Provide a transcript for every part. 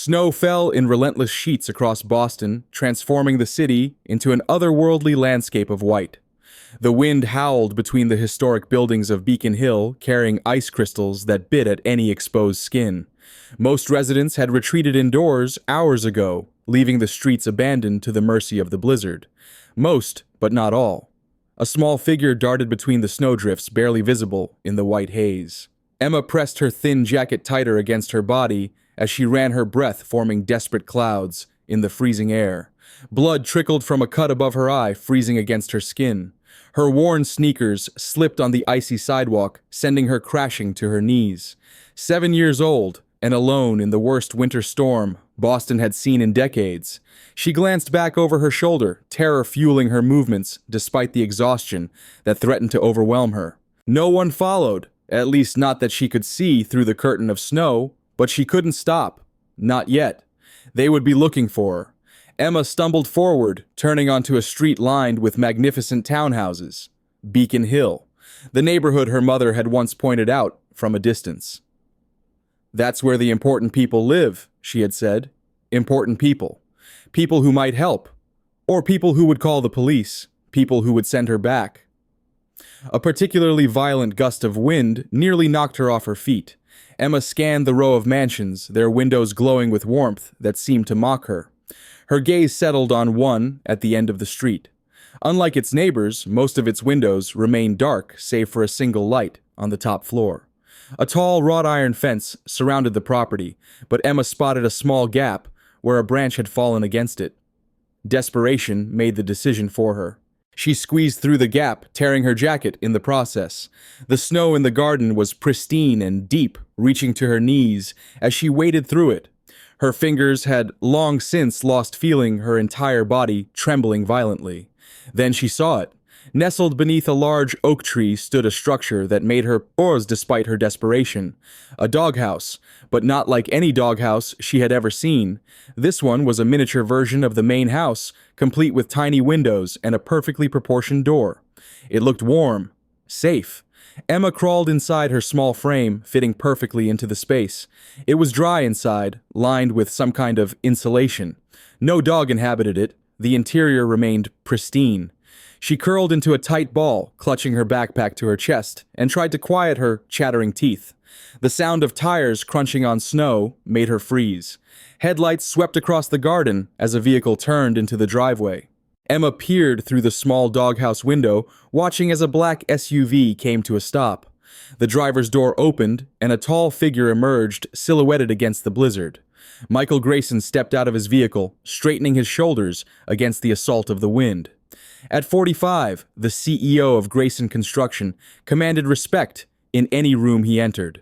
Snow fell in relentless sheets across Boston, transforming the city into an otherworldly landscape of white. The wind howled between the historic buildings of Beacon Hill, carrying ice crystals that bit at any exposed skin. Most residents had retreated indoors hours ago, leaving the streets abandoned to the mercy of the blizzard. Most, but not all. A small figure darted between the snowdrifts, barely visible in the white haze. Emma pressed her thin jacket tighter against her body as she ran her breath, forming desperate clouds in the freezing air. Blood trickled from a cut above her eye, freezing against her skin. Her worn sneakers slipped on the icy sidewalk, sending her crashing to her knees. 7 years old, and alone in the worst winter storm Boston had seen in decades. She glanced back over her shoulder, terror fueling her movements despite the exhaustion that threatened to overwhelm her. No one followed, at least not that she could see through the curtain of snow, but she couldn't stop. Not yet. They would be looking for her. Emma stumbled forward, turning onto a street lined with magnificent townhouses. Beacon Hill, the neighborhood her mother had once pointed out from a distance. "That's where the important people live," she had said. Important people. People who might help. Or people who would call the police. People who would send her back. A particularly violent gust of wind nearly knocked her off her feet. Emma scanned the row of mansions, their windows glowing with warmth that seemed to mock her. Her gaze settled on one at the end of the street. Unlike its neighbors, most of its windows remained dark save for a single light on the top floor. A tall wrought iron fence surrounded the property, but Emma spotted a small gap where a branch had fallen against it. Desperation made the decision for her. She squeezed through the gap, tearing her jacket in the process. The snow in the garden was pristine and deep, reaching to her knees as she waded through it. Her fingers had long since lost feeling, her entire body trembling violently. Then she saw it. Nestled beneath a large oak tree stood a structure that made her pause despite her desperation. A doghouse, but not like any doghouse she had ever seen. This one was a miniature version of the main house, complete with tiny windows and a perfectly proportioned door. It looked warm, safe. Emma crawled inside her small frame, fitting perfectly into the space. It was dry inside, lined with some kind of insulation. No dog inhabited it. The interior remained pristine. She curled into a tight ball, clutching her backpack to her chest, and tried to quiet her chattering teeth. The sound of tires crunching on snow made her freeze. Headlights swept across the garden as a vehicle turned into the driveway. Emma peered through the small doghouse window, watching as a black SUV came to a stop. The driver's door opened, and a tall figure emerged, silhouetted against the blizzard. Michael Grayson stepped out of his vehicle, straightening his shoulders against the assault of the wind. At 45, the CEO of Grayson Construction commanded respect in any room he entered.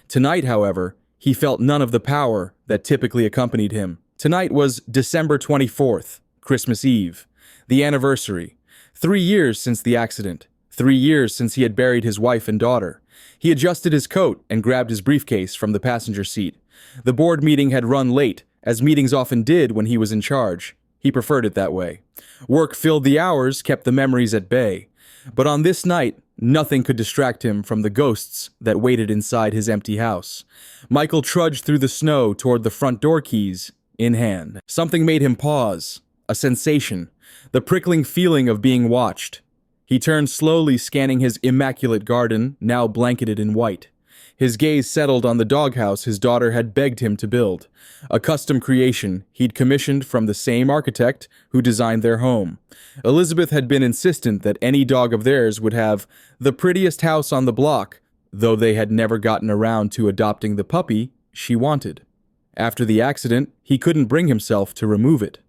Tonight, however, he felt none of the power that typically accompanied him. Tonight was December 24th, Christmas Eve, the anniversary. 3 years since the accident. 3 years since he had buried his wife and daughter. He adjusted his coat and grabbed his briefcase from the passenger seat. The board meeting had run late, as meetings often did when he was in charge. He preferred it that way. Work filled the hours, kept the memories at bay. But on this night, nothing could distract him from the ghosts that waited inside his empty house. Michael trudged through the snow toward the front door keys in hand. Something made him pause. A sensation. The prickling feeling of being watched. He turned slowly, scanning his immaculate garden, now blanketed in white. His gaze settled on the doghouse his daughter had begged him to build, a custom creation he'd commissioned from the same architect who designed their home. Elizabeth had been insistent that any dog of theirs would have the prettiest house on the block, though they had never gotten around to adopting the puppy she wanted. After the accident, he couldn't bring himself to remove it.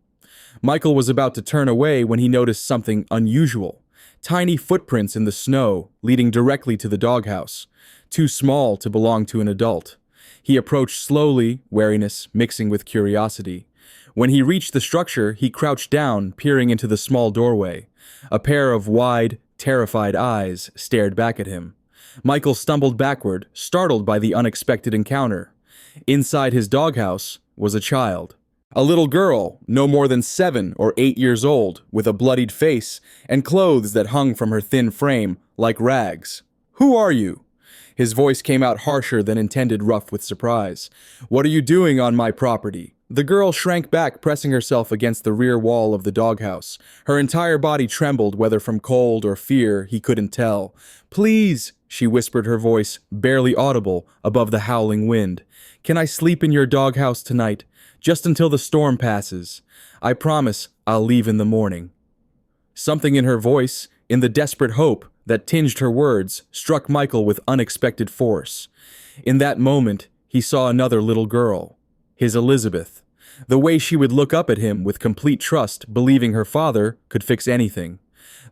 Michael was about to turn away when he noticed something unusual. Tiny footprints in the snow leading directly to the doghouse. Too small to belong to an adult. He approached slowly, wariness mixing with curiosity. When he reached the structure, he crouched down, peering into the small doorway. A pair of wide, terrified eyes stared back at him. Michael stumbled backward, startled by the unexpected encounter. Inside his doghouse was a child. A little girl, no more than 7 or 8 years old, with a bloodied face and clothes that hung from her thin frame like rags. "Who are you?" His voice came out harsher than intended, rough with surprise. "What are you doing on my property? The girl shrank back, pressing herself against the rear wall of the doghouse. Her entire body trembled, whether from cold or fear, he couldn't tell. "Please," she whispered, her voice barely audible above the howling wind. "Can I sleep in your doghouse tonight? Just until the storm passes. I promise I'll leave in the morning." Something in her voice, in the desperate hope that tinged her words, struck Michael with unexpected force. In that moment, he saw another little girl, his Elizabeth. The way she would look up at him with complete trust, believing her father could fix anything.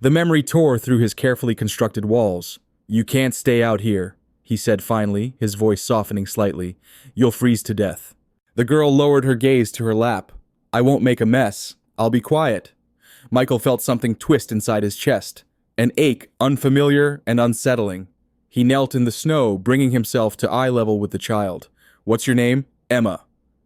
The memory tore through his carefully constructed walls. "You can't stay out here," he said finally, his voice softening slightly. "You'll freeze to death." The girl lowered her gaze to her lap. "I won't make a mess. I'll be quiet." Michael felt something twist inside his chest, an ache unfamiliar and unsettling. He knelt in the snow, bringing himself to eye level with the child. "What's your name?" "Emma."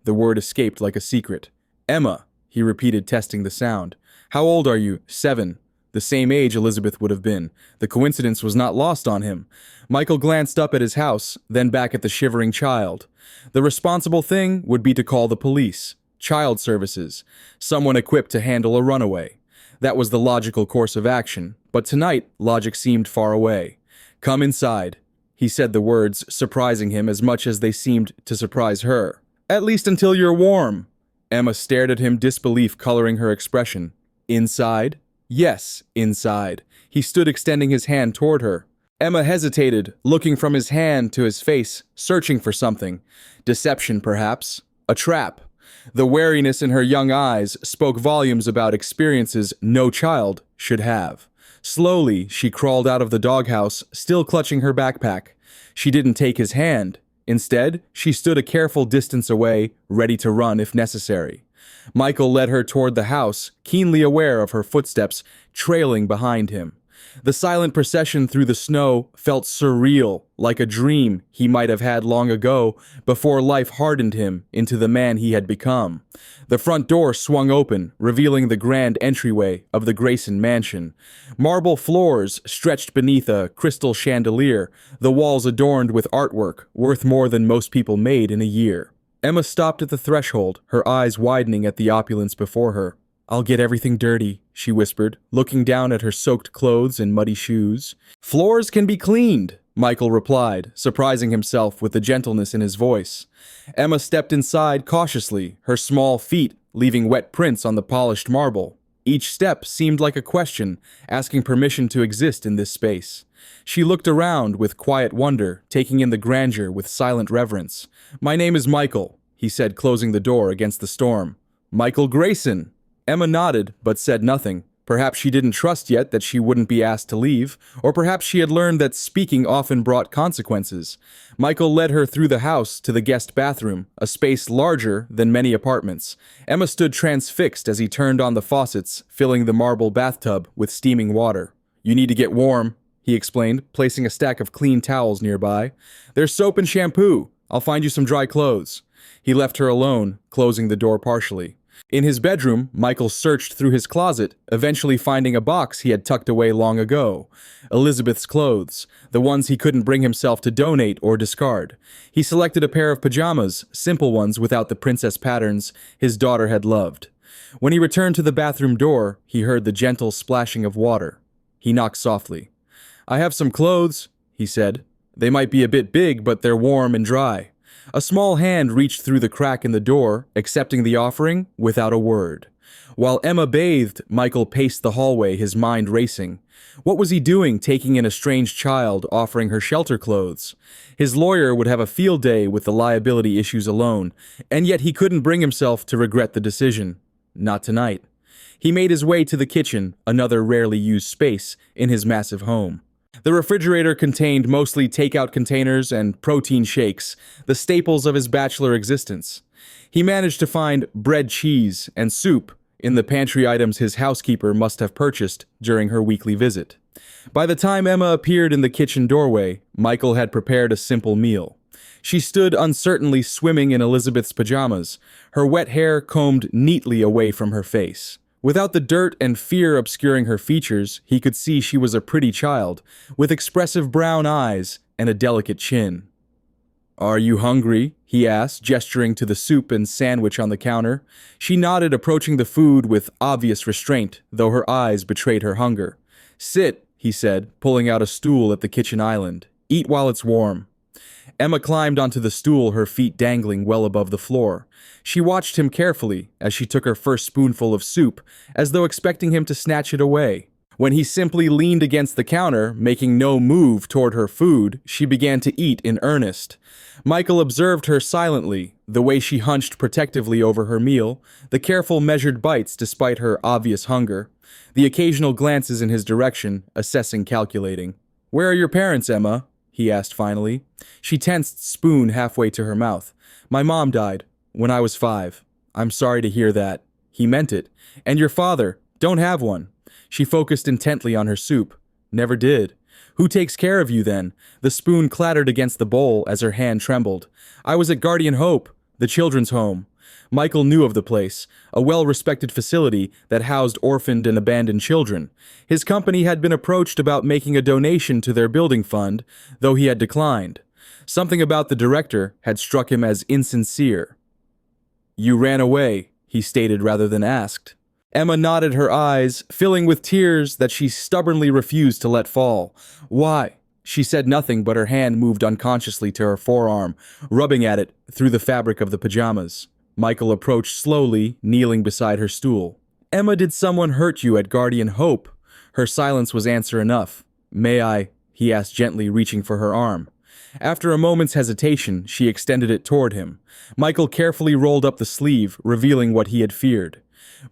The word escaped like a secret. "Emma," he repeated, testing the sound. "How old are you?" "7. The same age Elizabeth would have been. The coincidence was not lost on him. Michael glanced up at his house, then back at the shivering child. The responsible thing would be to call the police, child services, someone equipped to handle a runaway. That was the logical course of action, but tonight logic seemed far away. "Come inside." He said the words, surprising him as much as they seemed to surprise her. "At least until you're warm." Emma stared at him, disbelief coloring her expression. "Inside?" "Yes, inside." He stood extending his hand toward her. Emma hesitated, looking from his hand to his face, searching for something. Deception, perhaps. A trap. The wariness in her young eyes spoke volumes about experiences no child should have. Slowly, she crawled out of the doghouse, still clutching her backpack. She didn't take his hand. Instead, she stood a careful distance away, ready to run if necessary. Michael led her toward the house, keenly aware of her footsteps trailing behind him. The silent procession through the snow felt surreal, like a dream he might have had long ago before life hardened him into the man he had become. The front door swung open, revealing the grand entryway of the Grayson mansion. Marble floors stretched beneath a crystal chandelier, the walls adorned with artwork worth more than most people made in a year. Emma stopped at the threshold, her eyes widening at the opulence before her. "I'll get everything dirty," she whispered, looking down at her soaked clothes and muddy shoes. "Floors can be cleaned," Michael replied, surprising himself with the gentleness in his voice. Emma stepped inside cautiously, her small feet leaving wet prints on the polished marble. Each step seemed like a question, asking permission to exist in this space. She looked around with quiet wonder, taking in the grandeur with silent reverence. "My name is Michael," he said, closing the door against the storm. "Michael Grayson." Emma nodded, but said nothing. Perhaps she didn't trust yet that she wouldn't be asked to leave, or perhaps she had learned that speaking often brought consequences. Michael led her through the house to the guest bathroom, a space larger than many apartments. Emma stood transfixed as he turned on the faucets, filling the marble bathtub with steaming water. "You need to get warm," he explained, placing a stack of clean towels nearby. "There's soap and shampoo. I'll find you some dry clothes." He left her alone, closing the door partially. In his bedroom, Michael searched through his closet, eventually finding a box he had tucked away long ago. Elizabeth's clothes, the ones he couldn't bring himself to donate or discard. He selected a pair of pajamas, simple ones without the princess patterns his daughter had loved. When he returned to the bathroom door, he heard the gentle splashing of water. He knocked softly. "I have some clothes," he said. "They might be a bit big, but they're warm and dry." A small hand reached through the crack in the door, accepting the offering without a word. While Emma bathed, Michael paced the hallway, his mind racing. What was he doing, taking in a strange child, offering her shelter clothes? His lawyer would have a field day with the liability issues alone, and yet he couldn't bring himself to regret the decision. Not tonight. He made his way to the kitchen, another rarely used space in his massive home. The refrigerator contained mostly takeout containers and protein shakes, the staples of his bachelor existence. He managed to find bread, cheese, and soup in the pantry items his housekeeper must have purchased during her weekly visit. By the time Emma appeared in the kitchen doorway, Michael had prepared a simple meal. She stood uncertainly swimming in Elizabeth's pajamas, her wet hair combed neatly away from her face. Without the dirt and fear obscuring her features, he could see she was a pretty child, with expressive brown eyes and a delicate chin. Are you hungry? He asked, gesturing to the soup and sandwich on the counter. She nodded, approaching the food with obvious restraint, though her eyes betrayed her hunger. Sit, he said, pulling out a stool at the kitchen island. Eat while it's warm. Emma climbed onto the stool, her feet dangling well above the floor. She watched him carefully as she took her first spoonful of soup, as though expecting him to snatch it away. When he simply leaned against the counter, making no move toward her food, she began to eat in earnest. Michael observed her silently, the way she hunched protectively over her meal, the careful measured bites despite her obvious hunger, the occasional glances in his direction, assessing, calculating. "Where are your parents, Emma?" he asked finally. She tensed, spoon halfway to her mouth. "My mom died when I was 5. I'm sorry to hear that." He meant it. "And your father? Don't have one." She focused intently on her soup. "Never did." "Who takes care of you then?" The spoon clattered against the bowl as her hand trembled. "I was at Guardian Hope, the children's home." Michael knew of the place, a well-respected facility that housed orphaned and abandoned children. His company had been approached about making a donation to their building fund, though he had declined. Something about the director had struck him as insincere. "You ran away," he stated rather than asked. Emma nodded, her eyes filling with tears that she stubbornly refused to let fall. "Why?" She said nothing, but her hand moved unconsciously to her forearm, rubbing at it through the fabric of the pajamas. Michael approached slowly, kneeling beside her stool. "Emma, did someone hurt you at Guardian Hope?" Her silence was answer enough. "May I?" he asked gently, reaching for her arm. After a moment's hesitation, she extended it toward him. Michael carefully rolled up the sleeve, revealing what he had feared.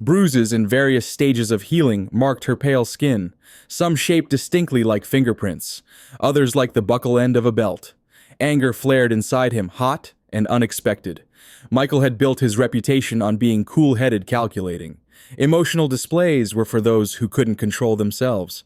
Bruises in various stages of healing marked her pale skin, some shaped distinctly like fingerprints, others like the buckle end of a belt. Anger flared inside him, hot and unexpected. Michael had built his reputation on being cool-headed, calculating. Emotional displays were for those who couldn't control themselves.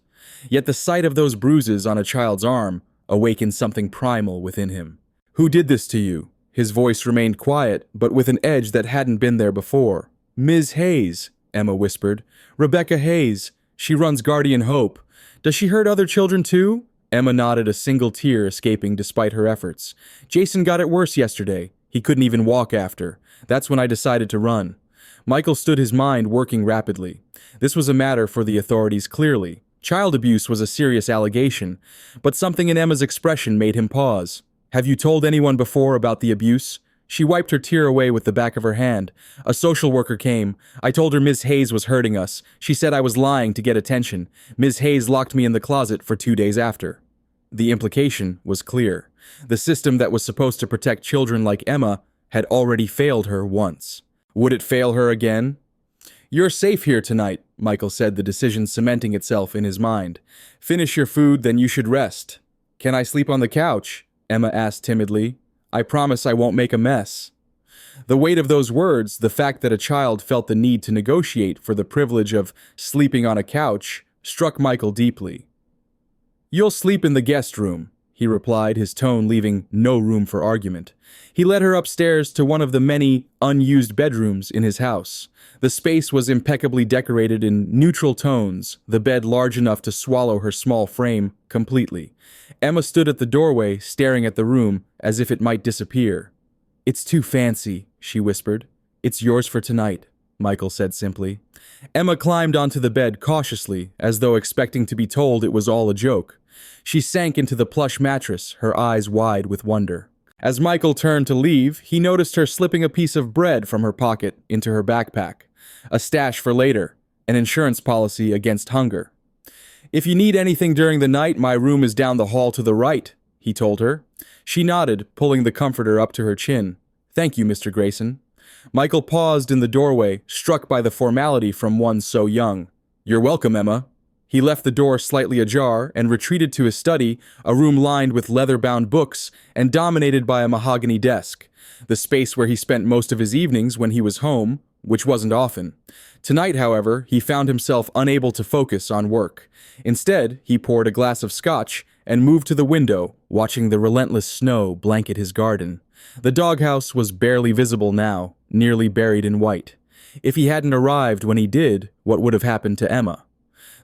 Yet the sight of those bruises on a child's arm awakened something primal within him. "Who did this to you?" His voice remained quiet, but with an edge that hadn't been there before. "Ms. Hayes," Emma whispered. "Rebecca Hayes. She runs Guardian Hope. Does she hurt other children too?" Emma nodded, a single tear escaping despite her efforts. "Jason got it worse yesterday. He couldn't even walk after. That's when I decided to run." Michael stood, his mind working rapidly. This was a matter for the authorities, clearly. Child abuse was a serious allegation, but something in Emma's expression made him pause. "Have you told anyone before about the abuse?" She wiped her tear away with the back of her hand. "A social worker came. I told her Ms. Hayes was hurting us. She said I was lying to get attention. Ms. Hayes locked me in the closet for 2 days after." The implication was clear. The system that was supposed to protect children like Emma had already failed her once. Would it fail her again? "You're safe here tonight," Michael said, the decision cementing itself in his mind. "Finish your food, then you should rest." "Can I sleep on the couch?" Emma asked timidly. "I promise I won't make a mess." The weight of those words, the fact that a child felt the need to negotiate for the privilege of sleeping on a couch, struck Michael deeply. "You'll sleep in the guest room," he replied, his tone leaving no room for argument. He led her upstairs to one of the many unused bedrooms in his house. The space was impeccably decorated in neutral tones, the bed large enough to swallow her small frame completely. Emma stood at the doorway, staring at the room as if it might disappear. "It's too fancy," she whispered. "It's yours for tonight," Michael said simply. Emma climbed onto the bed cautiously, as though expecting to be told it was all a joke. She sank into the plush mattress, her eyes wide with wonder. As Michael turned to leave, he noticed her slipping a piece of bread from her pocket into her backpack. A stash for later, an insurance policy against hunger. "If you need anything during the night, my room is down the hall to the right," he told her. She nodded, pulling the comforter up to her chin. "Thank you, Mr. Grayson." Michael paused in the doorway, struck by the formality from one so young. "You're welcome, Emma." He left the door slightly ajar and retreated to his study, a room lined with leather-bound books and dominated by a mahogany desk, the space where he spent most of his evenings when he was home, which wasn't often. Tonight, however, he found himself unable to focus on work. Instead, he poured a glass of scotch and moved to the window, watching the relentless snow blanket his garden. The doghouse was barely visible now, nearly buried in white. If he hadn't arrived when he did, what would have happened to Emma?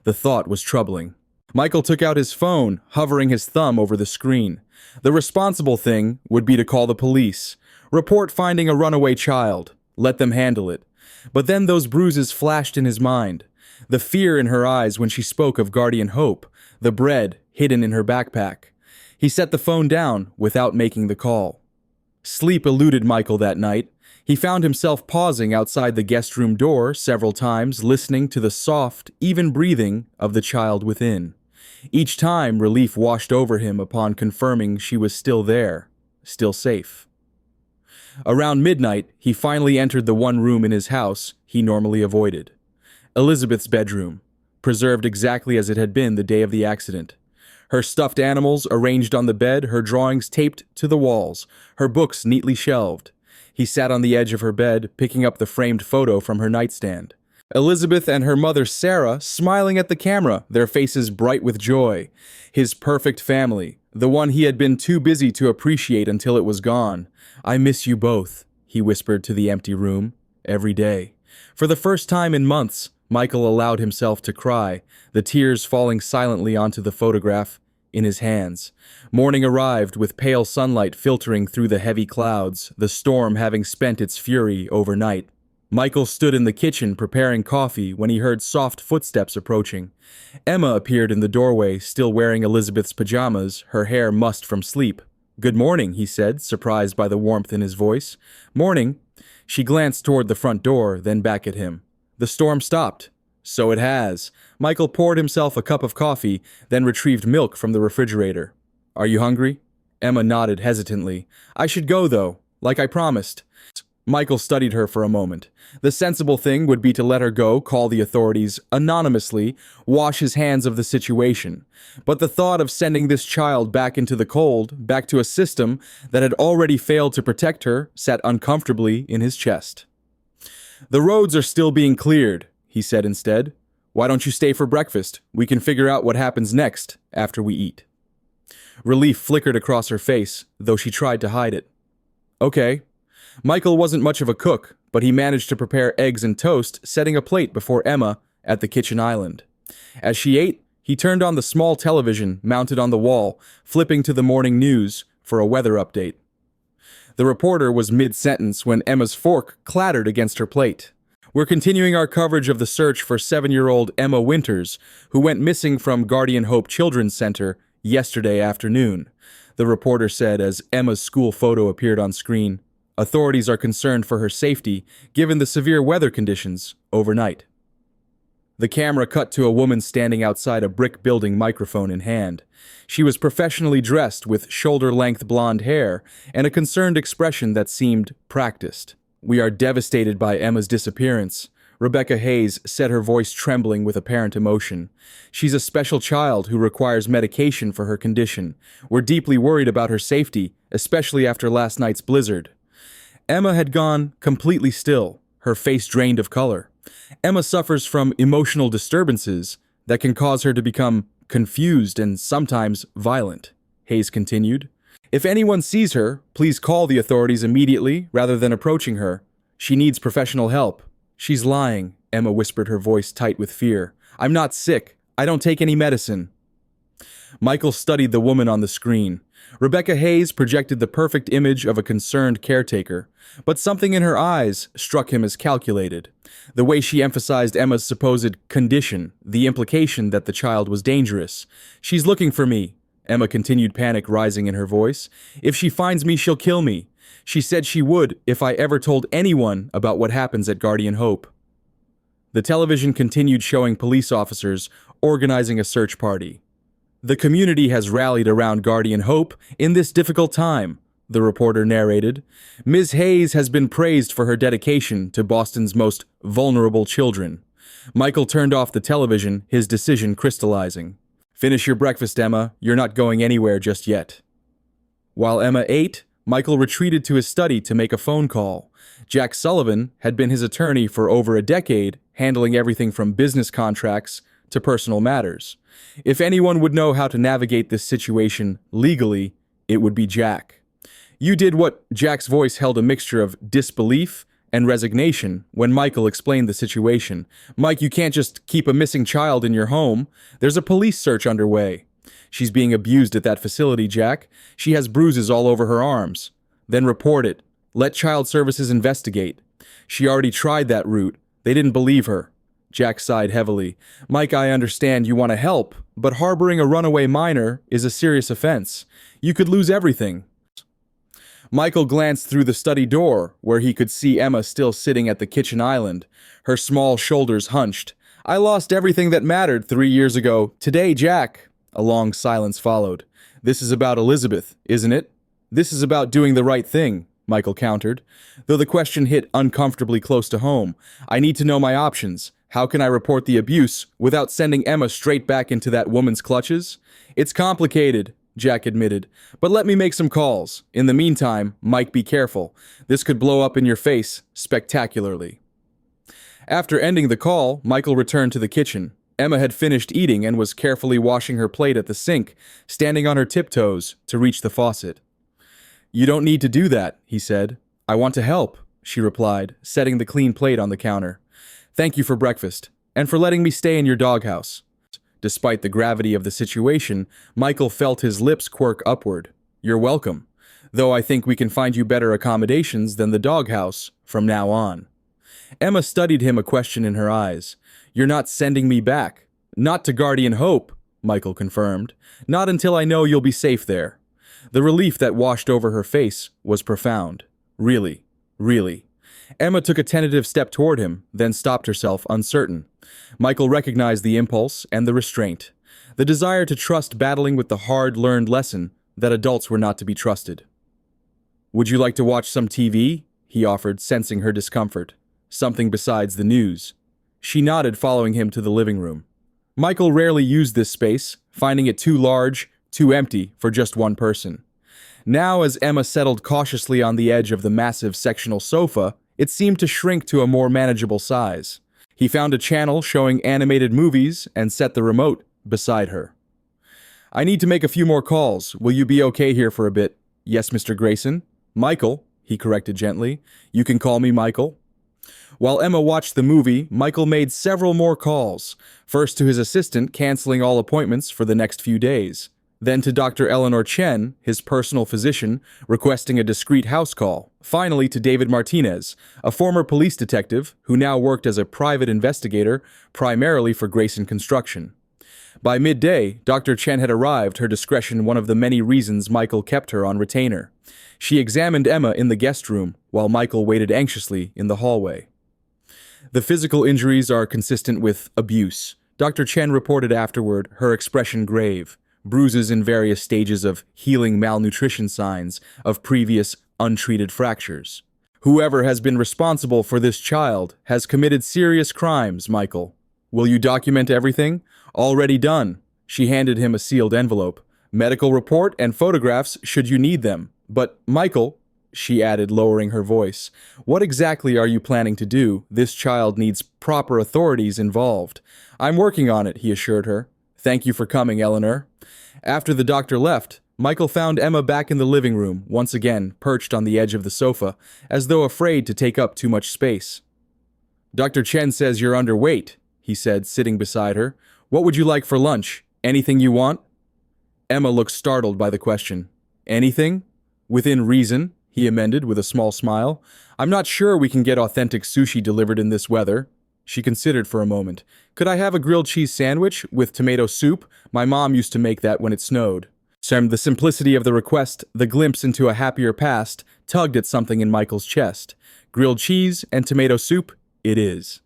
The thought was troubling. Michael took out his phone, hovering his thumb over the screen. The responsible thing would be to call the police. Report finding a runaway child. Let them handle it. But then those bruises flashed in his mind. The fear in her eyes when she spoke of guardian hope. The bread hidden in her backpack. He set the phone down without making the call. Sleep eluded Michael that night. He found himself pausing outside the guest room door several times, listening to the soft, even breathing of the child within. Each time, relief washed over him upon confirming she was still there, still safe. Around midnight, he finally entered the one room in his house he normally avoided. Elizabeth's bedroom, preserved exactly as it had been the day of the accident. Her stuffed animals arranged on the bed, her drawings taped to the walls, her books neatly shelved. He sat on the edge of her bed, picking up the framed photo from her nightstand. Elizabeth and her mother Sarah smiling at the camera, their faces bright with joy. His perfect family, the one he had been too busy to appreciate until it was gone. "I miss you both," he whispered to the empty room, every day. For the first time in months, Michael allowed himself to cry, the tears falling silently onto the photograph in his hands. Morning arrived with pale sunlight filtering through the heavy clouds, the storm having spent its fury overnight. Michael stood in the kitchen preparing coffee when he heard soft footsteps approaching. Emma appeared in the doorway, still wearing Elizabeth's pajamas, her hair mussed from sleep. "Good morning," he said, surprised by the warmth in his voice. "Morning." She glanced toward the front door, then back at him. "The storm stopped." "So it has." Michael poured himself a cup of coffee, then retrieved milk from the refrigerator. "Are you hungry?" Emma nodded hesitantly. "I should go, though, like I promised." Michael studied her for a moment. The sensible thing would be to let her go, call the authorities anonymously, wash his hands of the situation. But the thought of sending this child back into the cold, back to a system that had already failed to protect her, sat uncomfortably in his chest. "The roads are still being cleared," he said instead. "Why don't you stay for breakfast? We can figure out what happens next after we eat." Relief flickered across her face, though she tried to hide it. "Okay." Michael wasn't much of a cook, but he managed to prepare eggs and toast, setting a plate before Emma at the kitchen island. As she ate, he turned on the small television mounted on the wall, flipping to the morning news for a weather update. The reporter was mid-sentence when Emma's fork clattered against her plate. "We're continuing our coverage of the search for 7-year-old Emma Winters, who went missing from Guardian Hope Children's Center yesterday afternoon," the reporter said as Emma's school photo appeared on screen. "Authorities are concerned for her safety, given the severe weather conditions overnight." The camera cut to a woman standing outside a brick building, microphone in hand. She was professionally dressed with shoulder-length blonde hair and a concerned expression that seemed practiced. "We are devastated by Emma's disappearance," Rebecca Hayes said, her voice trembling with apparent emotion. "She's a special child who requires medication for her condition. We're deeply worried about her safety, especially after last night's blizzard." Emma had gone completely still, her face drained of color. Emma suffers from emotional disturbances that can cause her to become confused and sometimes violent, Hayes continued. "If anyone sees her, please call the authorities immediately rather than approaching her. She needs professional help." "She's lying," Emma whispered, her voice tight with fear. "I'm not sick. I don't take any medicine." Michael studied the woman on the screen. Rebecca Hayes projected the perfect image of a concerned caretaker, but something in her eyes struck him as calculated. The way she emphasized Emma's supposed condition, the implication that the child was dangerous. "She's looking for me," Emma continued, panic rising in her voice. "If she finds me, she'll kill me. She said she would if I ever told anyone about what happens at Guardian Hope." The television continued showing police officers organizing a search party. "The community has rallied around Guardian Hope in this difficult time," the reporter narrated. "Ms. Hayes has been praised for her dedication to Boston's most vulnerable children." Michael turned off the television, his decision crystallizing. "Finish your breakfast, Emma. You're not going anywhere just yet." While Emma ate, Michael retreated to his study to make a phone call. Jack Sullivan had been his attorney for over a decade, handling everything from business contracts to personal matters. If anyone would know how to navigate this situation legally, it would be Jack. "You did what?" Jack's voice held a mixture of disbelief and resignation when Michael explained the situation. Mike, you can't just keep a missing child in your home. There's a police search underway. She's being abused at that facility, Jack. She has bruises all over her arms. Then report it. Let Child Services investigate. She already tried that route. They didn't believe her. Jack sighed heavily. Mike, I understand you want to help, but harboring a runaway minor is a serious offense. You could lose everything. Michael glanced through the study door, where he could see Emma still sitting at the kitchen island, her small shoulders hunched. I lost everything that mattered 3 years ago. Today, Jack. A long silence followed. This is about Elizabeth, isn't it? This is about doing the right thing, Michael countered, though the question hit uncomfortably close to home. I need to know my options. How can I report the abuse without sending Emma straight back into that woman's clutches? It's complicated, Jack admitted, but let me make some calls. In the meantime, Mike, be careful. This could blow up in your face spectacularly. After ending the call, Michael returned to the kitchen. Emma had finished eating and was carefully washing her plate at the sink, standing on her tiptoes to reach the faucet. You don't need to do that, he said. I want to help, she replied, setting the clean plate on the counter. Thank you for breakfast, and for letting me stay in your doghouse. Despite the gravity of the situation, Michael felt his lips quirk upward. You're welcome, though I think we can find you better accommodations than the doghouse from now on. Emma studied him, a question in her eyes. You're not sending me back. Not to Guardian Hope, Michael confirmed. Not until I know you'll be safe there. The relief that washed over her face was profound. Really. Emma took a tentative step toward him, then stopped herself, uncertain. Michael recognized the impulse and the restraint, the desire to trust battling with the hard-learned lesson that adults were not to be trusted. Would you like to watch some TV? He offered, sensing her discomfort. Something besides the news. She nodded, following him to the living room. Michael rarely used this space, finding it too large, too empty for just one person. Now, as Emma settled cautiously on the edge of the massive sectional sofa, it seemed to shrink to a more manageable size. He found a channel showing animated movies and set the remote beside her. I need to make a few more calls. Will you be okay here for a bit? Yes, Mr. Grayson. Michael, he corrected gently. You can call me Michael. While Emma watched the movie, Michael made several more calls, first to his assistant, canceling all appointments for the next few days, then to Dr. Eleanor Chen, his personal physician, requesting a discreet house call, finally to David Martinez, a former police detective who now worked as a private investigator, primarily for Grayson Construction. By midday, Dr. Chen had arrived, her discretion one of the many reasons Michael kept her on retainer. She examined Emma in the guest room, while Michael waited anxiously in the hallway. The physical injuries are consistent with abuse, Dr. Chen reported afterward, her expression grave. Bruises in various stages of healing malnutrition, signs of previous untreated fractures. Whoever has been responsible for this child has committed serious crimes, Michael. Will you document everything? Already done. She handed him a sealed envelope. Medical report and photographs should you need them. But, Michael, she added, lowering her voice, what exactly are you planning to do? This child needs proper authorities involved. I'm working on it, he assured her. Thank you for coming, Eleanor. After the doctor left, Michael found Emma back in the living room, once again perched on the edge of the sofa, as though afraid to take up too much space. Dr. Chen says you're underweight, he said, sitting beside her. What would you like for lunch? Anything you want? Emma looked startled by the question. Anything? Within reason, he amended with a small smile. I'm not sure we can get authentic sushi delivered in this weather. She considered for a moment. Could I have a grilled cheese sandwich with tomato soup? My mom used to make that when it snowed. The simplicity of the request, the glimpse into a happier past, tugged at something in Michael's chest. Grilled cheese and tomato soup, it is.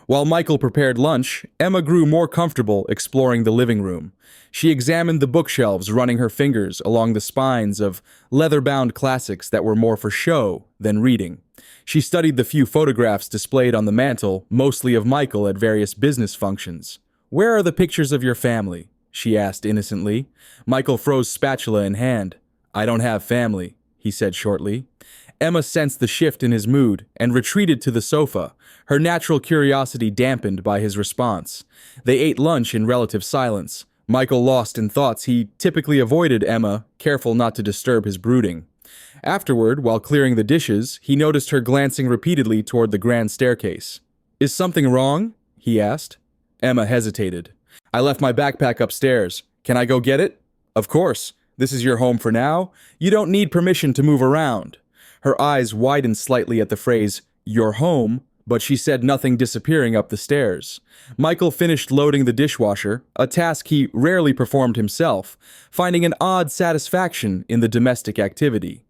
While Michael prepared lunch, Emma grew more comfortable exploring the living room. She examined the bookshelves, running her fingers along the spines of leather-bound classics that were more for show than reading. She studied the few photographs displayed on the mantel, mostly of Michael at various business functions. Where are the pictures of your family? She asked innocently. Michael froze, spatula in hand. I don't have family, he said shortly. Emma sensed the shift in his mood and retreated to the sofa, her natural curiosity dampened by his response. They ate lunch in relative silence. Michael lost in thoughts, he typically avoided Emma, careful not to disturb his brooding. Afterward, while clearing the dishes, he noticed her glancing repeatedly toward the grand staircase. "Is something wrong?" he asked. Emma hesitated. "I left my backpack upstairs. Can I go get it?" "Of course. This is your home for now. You don't need permission to move around." Her eyes widened slightly at the phrase, "your home," but she said nothing disappearing up the stairs. Michael finished loading the dishwasher, a task he rarely performed himself, finding an odd satisfaction in the domestic activity.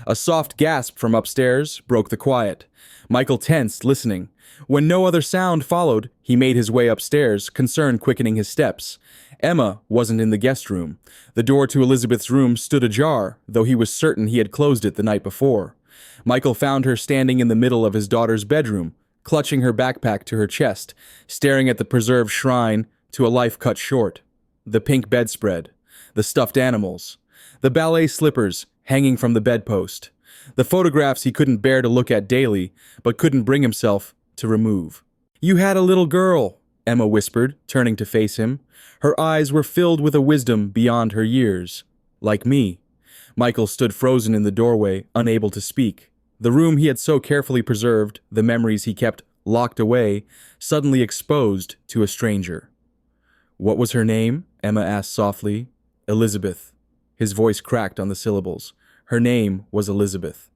A soft gasp from upstairs broke the quiet. Michael tensed, listening. When no other sound followed, he made his way upstairs, concern quickening his steps. Emma wasn't in the guest room. The door to Elizabeth's room stood ajar, though he was certain he had closed it the night before. Michael found her standing in the middle of his daughter's bedroom, clutching her backpack to her chest, staring at the preserved shrine to a life cut short. The pink bedspread, the stuffed animals, the ballet slippers hanging from the bedpost, the photographs he couldn't bear to look at daily, but couldn't bring himself to remove. "You had a little girl," Emma whispered, turning to face him. Her eyes were filled with a wisdom beyond her years. "Like me." Michael stood frozen in the doorway, unable to speak. The room he had so carefully preserved, the memories he kept locked away, suddenly exposed to a stranger. "What was her name?" Emma asked softly. "Elizabeth." His voice cracked on the syllables. Her name was Elizabeth.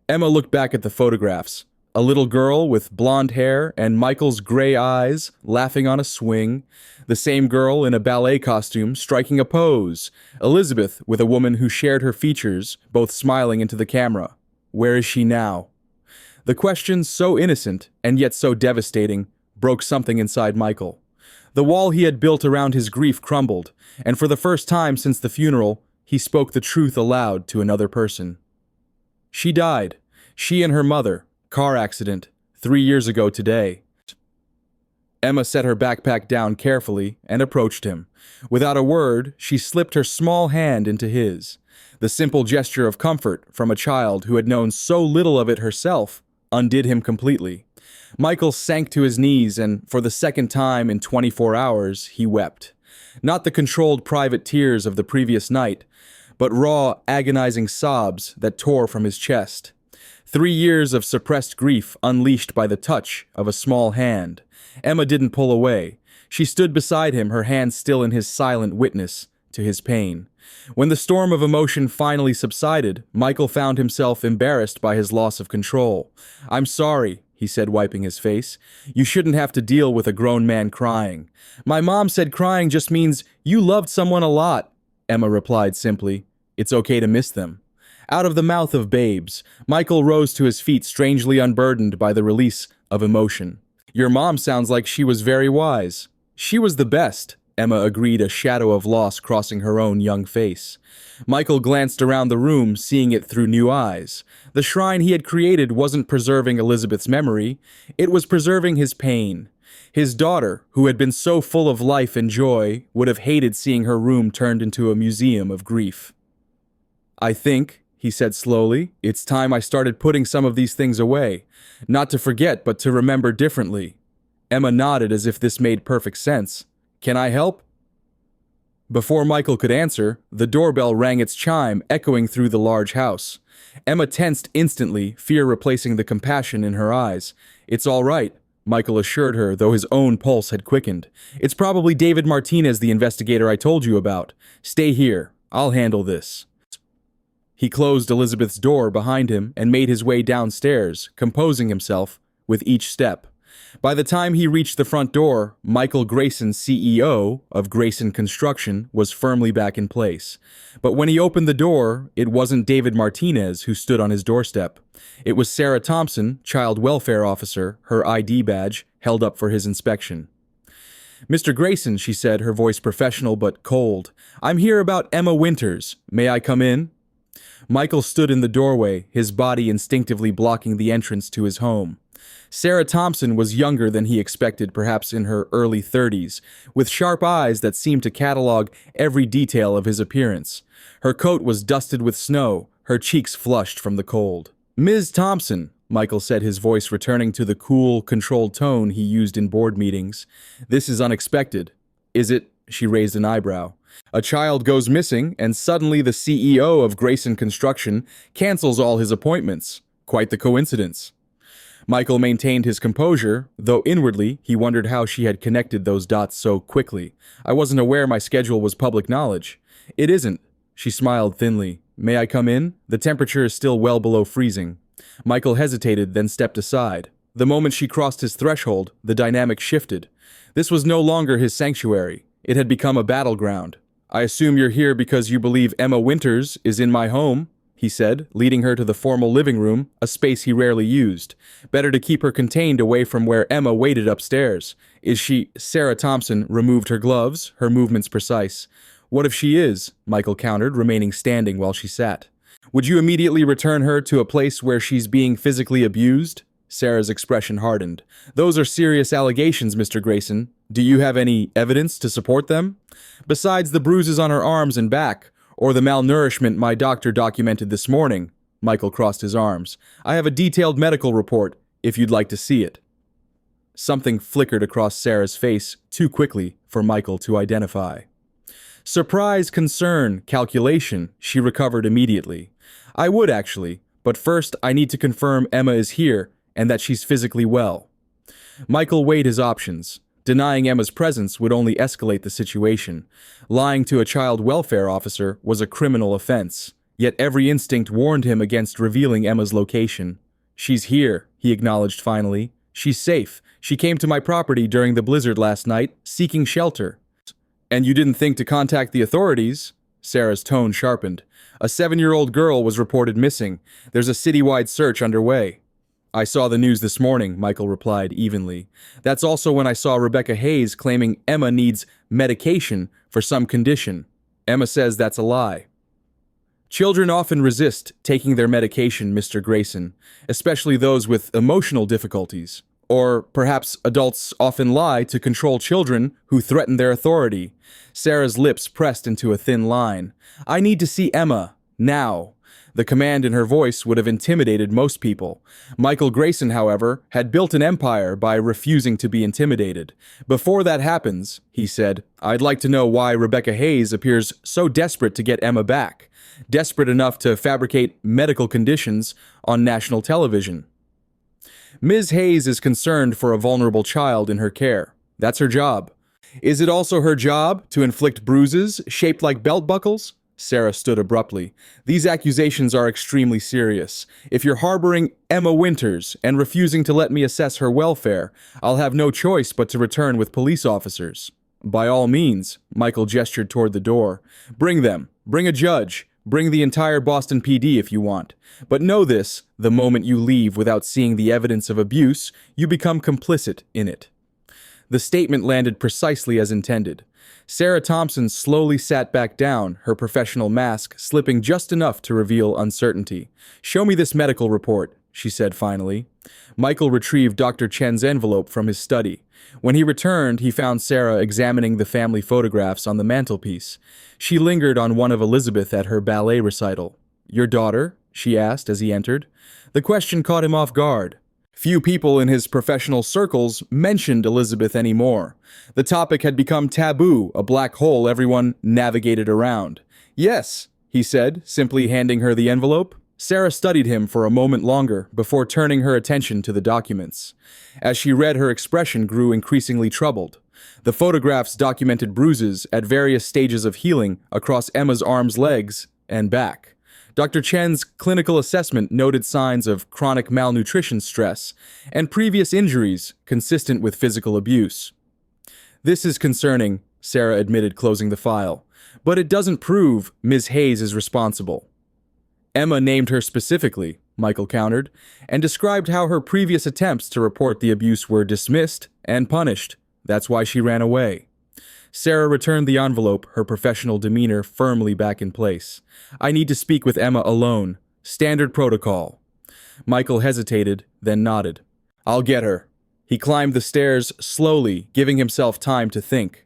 Emma looked back at the photographs. A little girl with blonde hair and Michael's gray eyes, laughing on a swing. The same girl in a ballet costume, striking a pose. Elizabeth with a woman who shared her features, both smiling into the camera. Where is she now? The question, so innocent and yet so devastating, broke something inside Michael. The wall he had built around his grief crumbled, and for the first time since the funeral, he spoke the truth aloud to another person. She died. She and her mother. Car accident. 3 years ago today. Emma set her backpack down carefully and approached him. Without a word, she slipped her small hand into his. The simple gesture of comfort from a child who had known so little of it herself undid him completely. Michael sank to his knees and, for the second time in 24 hours, he wept. Not the controlled private tears of the previous night, but raw, agonizing sobs that tore from his chest. 3 years of suppressed grief unleashed by the touch of a small hand. Emma didn't pull away. She stood beside him, her hand still in his silent witness to his pain. When the storm of emotion finally subsided, Michael found himself embarrassed by his loss of control. "I'm sorry," he said, wiping his face. "You shouldn't have to deal with a grown man crying." "My mom said crying just means you loved someone a lot," Emma replied simply. "It's okay to miss them." Out of the mouth of babes, Michael rose to his feet, strangely unburdened by the release of emotion. "Your mom sounds like she was very wise." "She was the best," Emma agreed, a shadow of loss crossing her own young face. Michael glanced around the room, seeing it through new eyes. The shrine he had created wasn't preserving Elizabeth's memory, it was preserving his pain. His daughter, who had been so full of life and joy, would have hated seeing her room turned into a museum of grief. "I think," he said slowly, "it's time I started putting some of these things away. Not to forget, but to remember differently." Emma nodded as if this made perfect sense. "Can I help?" Before Michael could answer, the doorbell rang its chime, echoing through the large house. Emma tensed instantly, fear replacing the compassion in her eyes. "It's all right," Michael assured her, though his own pulse had quickened. "It's probably David Martinez, the investigator I told you about. Stay here. I'll handle this." He closed Elizabeth's door behind him and made his way downstairs, composing himself with each step. By the time he reached the front door, Michael Grayson, CEO of Grayson Construction, was firmly back in place. But when he opened the door, it wasn't David Martinez who stood on his doorstep. It was Sarah Thompson, child welfare officer, her ID badge held up for his inspection. "Mr. Grayson," she said, her voice professional but cold, "I'm here about Emma Winters. May I come in?" Michael stood in the doorway, his body instinctively blocking the entrance to his home. Sarah Thompson was younger than he expected, perhaps in her early 30s, with sharp eyes that seemed to catalog every detail of his appearance. Her coat was dusted with snow, her cheeks flushed from the cold. "Ms. Thompson," Michael said, his voice returning to the cool, controlled tone he used in board meetings. "This is unexpected." "Is it?" She raised an eyebrow. A child goes missing, and suddenly the CEO of Grayson Construction cancels all his appointments. Quite the coincidence. Michael maintained his composure, though inwardly he wondered how she had connected those dots so quickly. I wasn't aware my schedule was public knowledge. It isn't. She smiled thinly. May I come in? The temperature is still well below freezing. Michael hesitated, then stepped aside. The moment she crossed his threshold, the dynamic shifted. This was no longer his sanctuary. It had become a battleground. I assume you're here because you believe Emma Winters is in my home, he said, leading her to the formal living room, a space he rarely used. Better to keep her contained away from where Emma waited upstairs. Is she... Sarah Thompson removed her gloves, her movements precise. What if she is? Michael countered, remaining standing while she sat. Would you immediately return her to a place where she's being physically abused? Sarah's expression hardened. Those are serious allegations, Mr. Grayson. Do you have any evidence to support them? Besides the bruises on her arms and back, or the malnourishment my doctor documented this morning, Michael crossed his arms. I have a detailed medical report, if you'd like to see it. Something flickered across Sarah's face too quickly for Michael to identify. Surprise, concern, calculation, she recovered immediately. I would actually, but first I need to confirm Emma is here and that she's physically well. Michael weighed his options. Denying Emma's presence would only escalate the situation. Lying to a child welfare officer was a criminal offense, yet every instinct warned him against revealing Emma's location. She's here, he acknowledged finally. She's safe. She came to my property during the blizzard last night, seeking shelter. And you didn't think to contact the authorities? Sarah's tone sharpened. A 7-year-old girl was reported missing. There's a citywide search underway. I saw the news this morning, Michael replied evenly. That's also when I saw Rebecca Hayes claiming Emma needs medication for some condition. Emma says that's a lie. Children often resist taking their medication, Mr. Grayson, especially those with emotional difficulties. Or perhaps adults often lie to control children who threaten their authority. Sarah's lips pressed into a thin line. I need to see Emma, now. The command in her voice would have intimidated most people. Michael Grayson, however, had built an empire by refusing to be intimidated. Before that happens, he said, I'd like to know why Rebecca Hayes appears so desperate to get Emma back. Desperate enough to fabricate medical conditions on national television. Ms. Hayes is concerned for a vulnerable child in her care. That's her job. Is it also her job to inflict bruises shaped like belt buckles? Sarah stood abruptly. These accusations are extremely serious. If you're harboring Emma Winters and refusing to let me assess her welfare, I'll have no choice but to return with police officers. By all means, Michael gestured toward the door. Bring them. Bring a judge. Bring the entire Boston PD if you want. But know this, the moment you leave without seeing the evidence of abuse, you become complicit in it. The statement landed precisely as intended. Sarah Thompson slowly sat back down, her professional mask slipping just enough to reveal uncertainty. Show me this medical report, she said finally. Michael retrieved Dr. Chen's envelope from his study. When he returned, he found Sarah examining the family photographs on the mantelpiece. She lingered on one of Elizabeth at her ballet recital. Your daughter? She asked as he entered. The question caught him off guard. Few people in his professional circles mentioned Elizabeth anymore. The topic had become taboo, a black hole everyone navigated around. Yes, he said, simply handing her the envelope. Sarah studied him for a moment longer before turning her attention to the documents. As she read, her expression grew increasingly troubled. The photographs documented bruises at various stages of healing across Emma's arms, legs, and back. Dr. Chen's clinical assessment noted signs of chronic malnutrition stress and previous injuries consistent with physical abuse. This is concerning, Sarah admitted, closing the file, but it doesn't prove Ms. Hayes is responsible. Emma named her specifically, Michael countered, and described how her previous attempts to report the abuse were dismissed and punished. That's why she ran away. Sarah returned the envelope, her professional demeanor firmly back in place. I need to speak with Emma alone. Standard protocol. Michael hesitated, then nodded. I'll get her. He climbed the stairs slowly, giving himself time to think.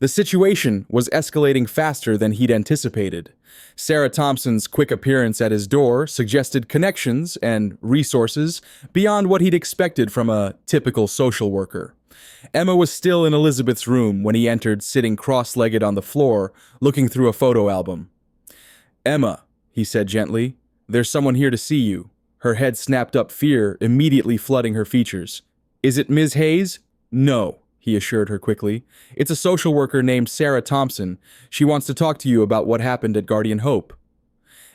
The situation was escalating faster than he'd anticipated. Sarah Thompson's quick appearance at his door suggested connections and resources beyond what he'd expected from a typical social worker. Emma was still in Elizabeth's room when he entered, sitting cross-legged on the floor, looking through a photo album. "Emma," he said gently, "there's someone here to see you." Her head snapped up, fear immediately flooding her features. "Is it Ms. Hayes?" "No," he assured her quickly. "It's a social worker named Sarah Thompson. She wants to talk to you about what happened at Guardian Hope."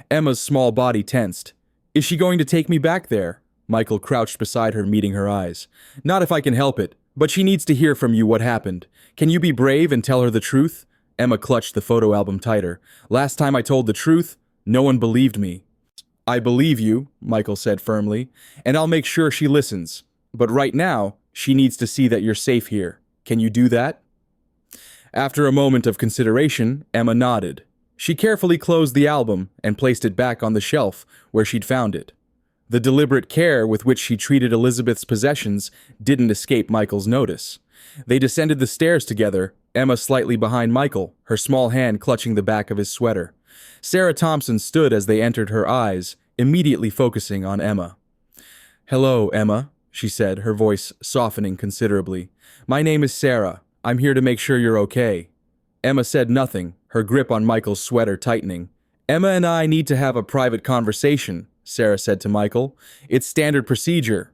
Emma's small body tensed. "Is she going to take me back there?" Michael crouched beside her, meeting her eyes. "Not if I can help it, but she needs to hear from you what happened. Can you be brave and tell her the truth?" Emma clutched the photo album tighter. "Last time I told the truth, no one believed me." "I believe you," Michael said firmly, "and I'll make sure she listens. But right now, she needs to see that you're safe here. Can you do that?" After a moment of consideration, Emma nodded. She carefully closed the album and placed it back on the shelf where she'd found it. The deliberate care with which she treated Elizabeth's possessions didn't escape Michael's notice. They descended the stairs together, Emma slightly behind Michael, her small hand clutching the back of his sweater. Sarah Thompson stood as they entered, her eyes immediately focusing on Emma. "Hello, Emma," she said, her voice softening considerably. "My name is Sarah. I'm here to make sure you're okay." Emma said nothing, her grip on Michael's sweater tightening. "Emma and I need to have a private conversation," Sarah said to Michael. "It's standard procedure."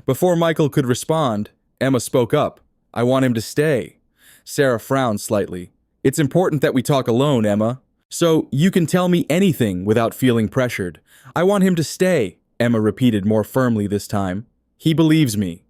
Before Michael could respond, Emma spoke up. "I want him to stay." Sarah frowned slightly. "It's important that we talk alone, Emma. So you can tell me anything without feeling pressured. I want him to stay," Emma repeated more firmly this time. "He believes me."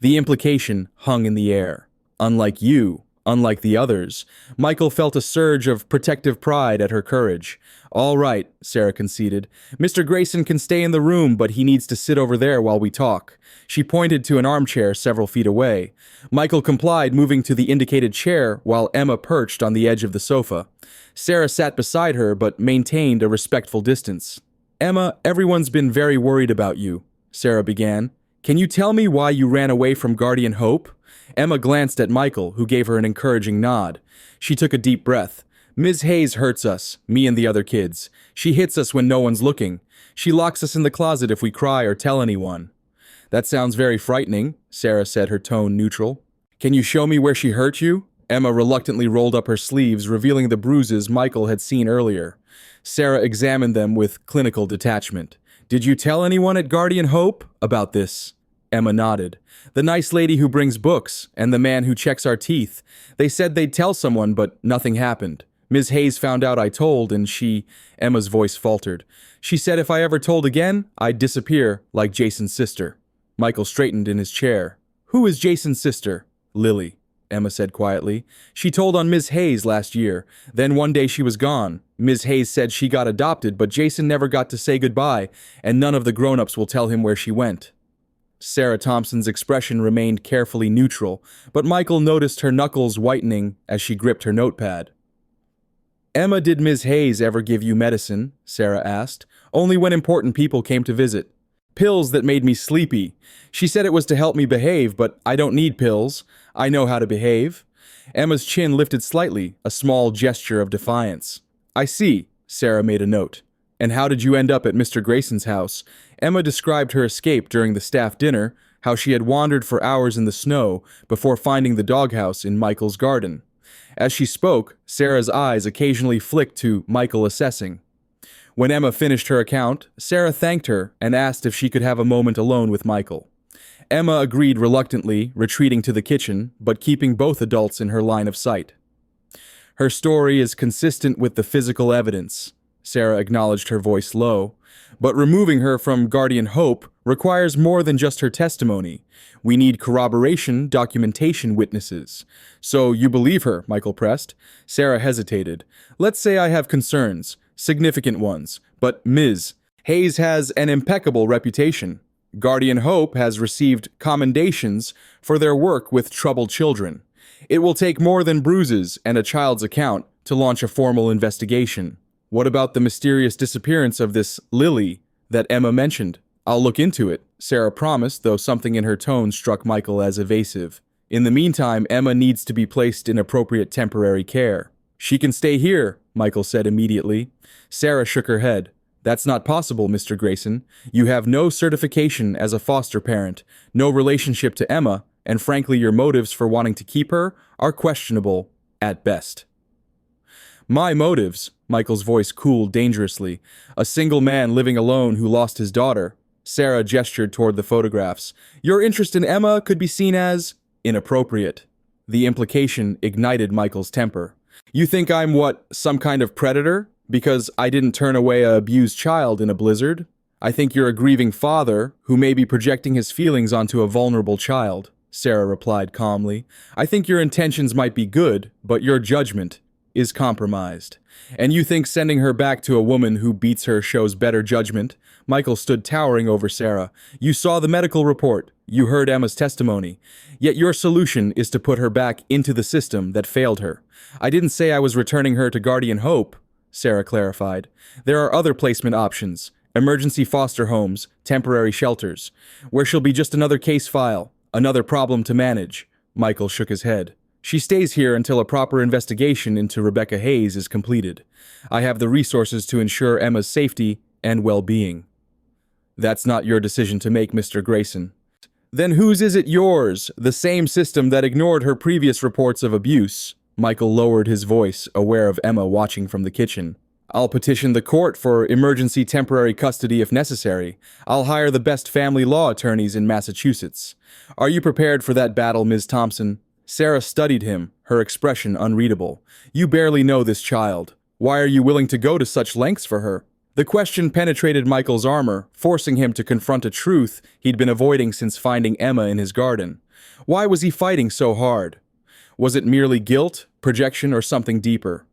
The implication hung in the air. Unlike you, unlike the others, Michael felt a surge of protective pride at her courage. "All right," Sarah conceded. "Mr. Grayson can stay in the room, but he needs to sit over there while we talk." She pointed to an armchair several feet away. Michael complied, moving to the indicated chair while Emma perched on the edge of the sofa. Sarah sat beside her but maintained a respectful distance. "Emma, everyone's been very worried about you," Sarah began. "Can you tell me why you ran away from Guardian Hope?" Emma glanced at Michael, who gave her an encouraging nod. She took a deep breath. "Ms. Hayes hurts us, me and the other kids. She hits us when no one's looking. She locks us in the closet if we cry or tell anyone." "That sounds very frightening," Sarah said, her tone neutral. "Can you show me where she hurt you?" Emma reluctantly rolled up her sleeves, revealing the bruises Michael had seen earlier. Sarah examined them with clinical detachment. "Did you tell anyone at Guardian Hope about this?" Emma nodded. "The nice lady who brings books, and the man who checks our teeth. They said they'd tell someone, but nothing happened. Ms. Hayes found out I told, and Emma's voice faltered. "She said if I ever told again, I'd disappear, like Jason's sister." Michael straightened in his chair. "Who is Jason's sister?" "Lily," Emma said quietly. "She told on Ms. Hayes last year. Then one day she was gone. Ms. Hayes said she got adopted, but Jason never got to say goodbye, and none of the grown-ups will tell him where she went." Sarah Thompson's expression remained carefully neutral, but Michael noticed her knuckles whitening as she gripped her notepad. "Emma, did Ms. Hayes ever give you medicine?" Sarah asked. "Only when important people came to visit." "Pills that made me sleepy. She said it was to help me behave, but I don't need pills. I know how to behave." Emma's chin lifted slightly, a small gesture of defiance. "I see," Sarah made a note. "And how did you end up at Mr. Grayson's house?" Emma described her escape during the staff dinner, how she had wandered for hours in the snow before finding the doghouse in Michael's garden. As she spoke, Sarah's eyes occasionally flicked to Michael, assessing. When Emma finished her account, Sarah thanked her and asked if she could have a moment alone with Michael. Emma agreed reluctantly, retreating to the kitchen, but keeping both adults in her line of sight. "Her story is consistent with the physical evidence," Sarah acknowledged, her voice low. "But removing her from Guardian Hope requires more than just her testimony. We need corroboration, documentation, witnesses." "So you believe her," Michael pressed. Sarah hesitated. "Let's say I have concerns, significant ones, but Ms. Hayes has an impeccable reputation. Guardian Hope has received commendations for their work with troubled children. It will take more than bruises and a child's account to launch a formal investigation. What about the mysterious disappearance of this Lily that Emma mentioned? I'll look into it," Sarah promised, though something in her tone struck Michael as evasive. In the meantime, Emma needs to be placed in appropriate temporary care. She can stay here, Michael said immediately. Sarah shook her head. That's not possible, Mr. Grayson. You have no certification as a foster parent, no relationship to Emma, and frankly, your motives for wanting to keep her are questionable at best. My motives, Michael's voice cooled dangerously. A single man living alone who lost his daughter. Sarah gestured toward the photographs. Your interest in Emma could be seen as inappropriate. The implication ignited Michael's temper. You think I'm what, some kind of predator? Because I didn't turn away an abused child in a blizzard? I think you're a grieving father who may be projecting his feelings onto a vulnerable child, Sarah replied calmly. I think your intentions might be good, but your judgment is compromised. And you think sending her back to a woman who beats her shows better judgment? Michael stood towering over Sarah. You saw the medical report. You heard Emma's testimony. Yet your solution is to put her back into the system that failed her. I didn't say I was returning her to Guardian Hope, Sarah clarified. There are other placement options. Emergency foster homes, temporary shelters, where she'll be just another case file, another problem to manage. Michael shook his head. She stays here until a proper investigation into Rebecca Hayes is completed. I have the resources to ensure Emma's safety and well-being. That's not your decision to make, Mr. Grayson. Then whose is it? Yours, the same system that ignored her previous reports of abuse. Michael lowered his voice, aware of Emma watching from the kitchen. I'll petition the court for emergency temporary custody if necessary. I'll hire the best family law attorneys in Massachusetts. Are you prepared for that battle, Ms. Thompson? Sarah studied him, her expression unreadable. You barely know this child. Why are you willing to go to such lengths for her? The question penetrated Michael's armor, forcing him to confront a truth he'd been avoiding since finding Emma in his garden. Why was he fighting so hard? Was it merely guilt, projection, or something deeper?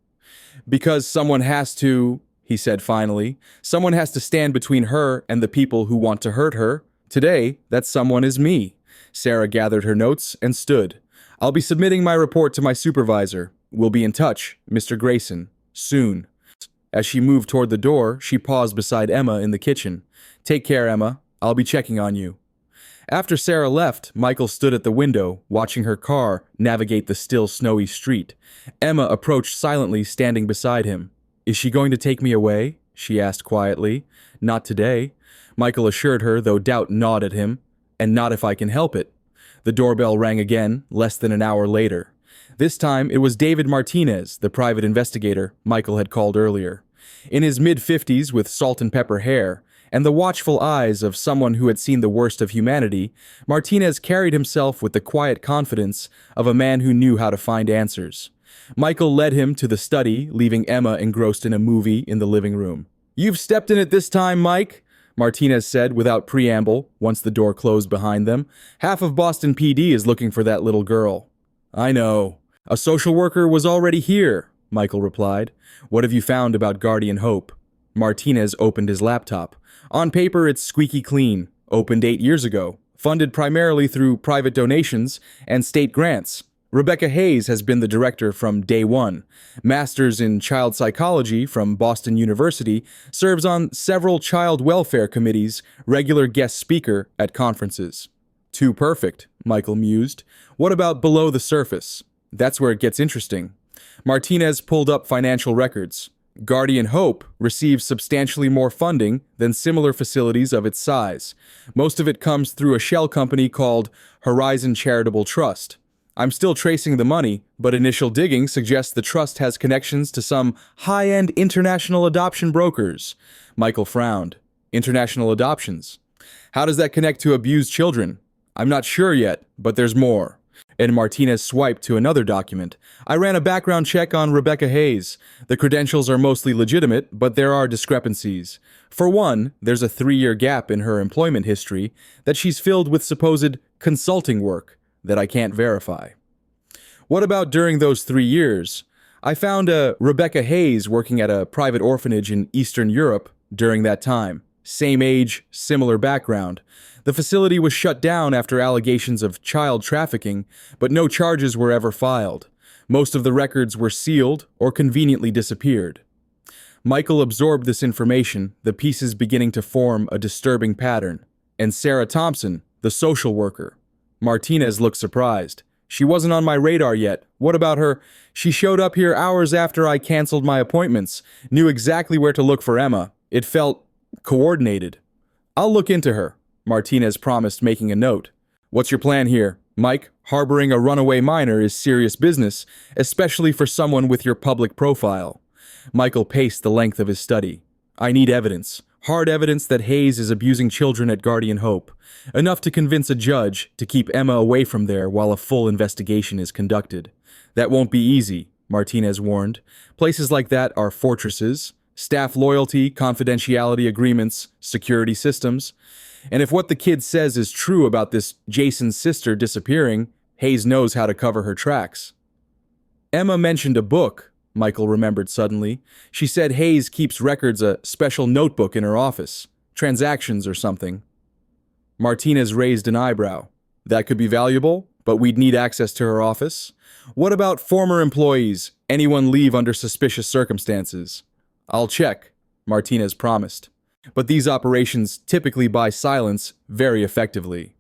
Because someone has to, he said finally. Someone has to stand between her and the people who want to hurt her. Today, that someone is me. Sarah gathered her notes and stood. I'll be submitting my report to my supervisor. We'll be in touch, Mr. Grayson, soon. As she moved toward the door, she paused beside Emma in the kitchen. Take care, Emma. I'll be checking on you. After Sarah left, Michael stood at the window, watching her car navigate the still snowy street. Emma approached silently, standing beside him. Is she going to take me away? She asked quietly. Not today, Michael assured her, though doubt gnawed at him. And not if I can help it. The doorbell rang again, less than an hour later. This time, it was David Martinez, the private investigator Michael had called earlier. In his mid-50s with salt and pepper hair, and the watchful eyes of someone who had seen the worst of humanity, Martinez carried himself with the quiet confidence of a man who knew how to find answers. Michael led him to the study, leaving Emma engrossed in a movie in the living room. You've stepped in it this time, Mike, Martinez said without preamble, once the door closed behind them. Half of Boston PD is looking for that little girl. I know. A social worker was already here, Michael replied. What have you found about Guardian Hope? Martinez opened his laptop. On paper, it's squeaky clean. Opened 8 years ago. Funded primarily through private donations and state grants. Rebecca Hayes has been the director from day one. Masters in child psychology from Boston University, serves on several child welfare committees, regular guest speaker at conferences. Too perfect, Michael mused. What about below the surface? That's where it gets interesting. Martinez pulled up financial records. Guardian Hope receives substantially more funding than similar facilities of its size. Most of it comes through a shell company called Horizon Charitable Trust. I'm still tracing the money, but initial digging suggests the trust has connections to some high-end international adoption brokers. Michael frowned. International adoptions. How does that connect to abused children? I'm not sure yet, but there's more. And Martinez swiped to another document. I ran a background check on Rebecca Hayes. The credentials are mostly legitimate, but there are discrepancies. For one, there's a 3-year gap in her employment history that she's filled with supposed consulting work that I can't verify. What about during those 3 years? I found a Rebecca Hayes working at a private orphanage in Eastern Europe during that time. Same age, similar background. The facility was shut down after allegations of child trafficking, but no charges were ever filed. Most of the records were sealed or conveniently disappeared. Michael absorbed this information, the pieces beginning to form a disturbing pattern. And Sarah Thompson, the social worker. Martinez looked surprised. She wasn't on my radar yet. What about her? She showed up here hours after I canceled my appointments. Knew exactly where to look for Emma. It felt coordinated. I'll look into her, Martinez promised, making a note. What's your plan here? Mike, harboring a runaway minor is serious business, especially for someone with your public profile. Michael paced the length of his study. I need evidence. Hard evidence that Hayes is abusing children at Guardian Hope. Enough to convince a judge to keep Emma away from there while a full investigation is conducted. That won't be easy, Martinez warned. Places like that are fortresses, staff loyalty, confidentiality agreements, security systems. And if what the kid says is true about this Jason's sister disappearing, Hayes knows how to cover her tracks. Emma mentioned a book, Michael remembered suddenly. She said Hayes keeps records a special notebook in her office. Transactions or something. Martinez raised an eyebrow. That could be valuable, but we'd need access to her office. What about former employees? Anyone leave under suspicious circumstances? I'll check, Martinez promised. But these operations typically buy silence very effectively.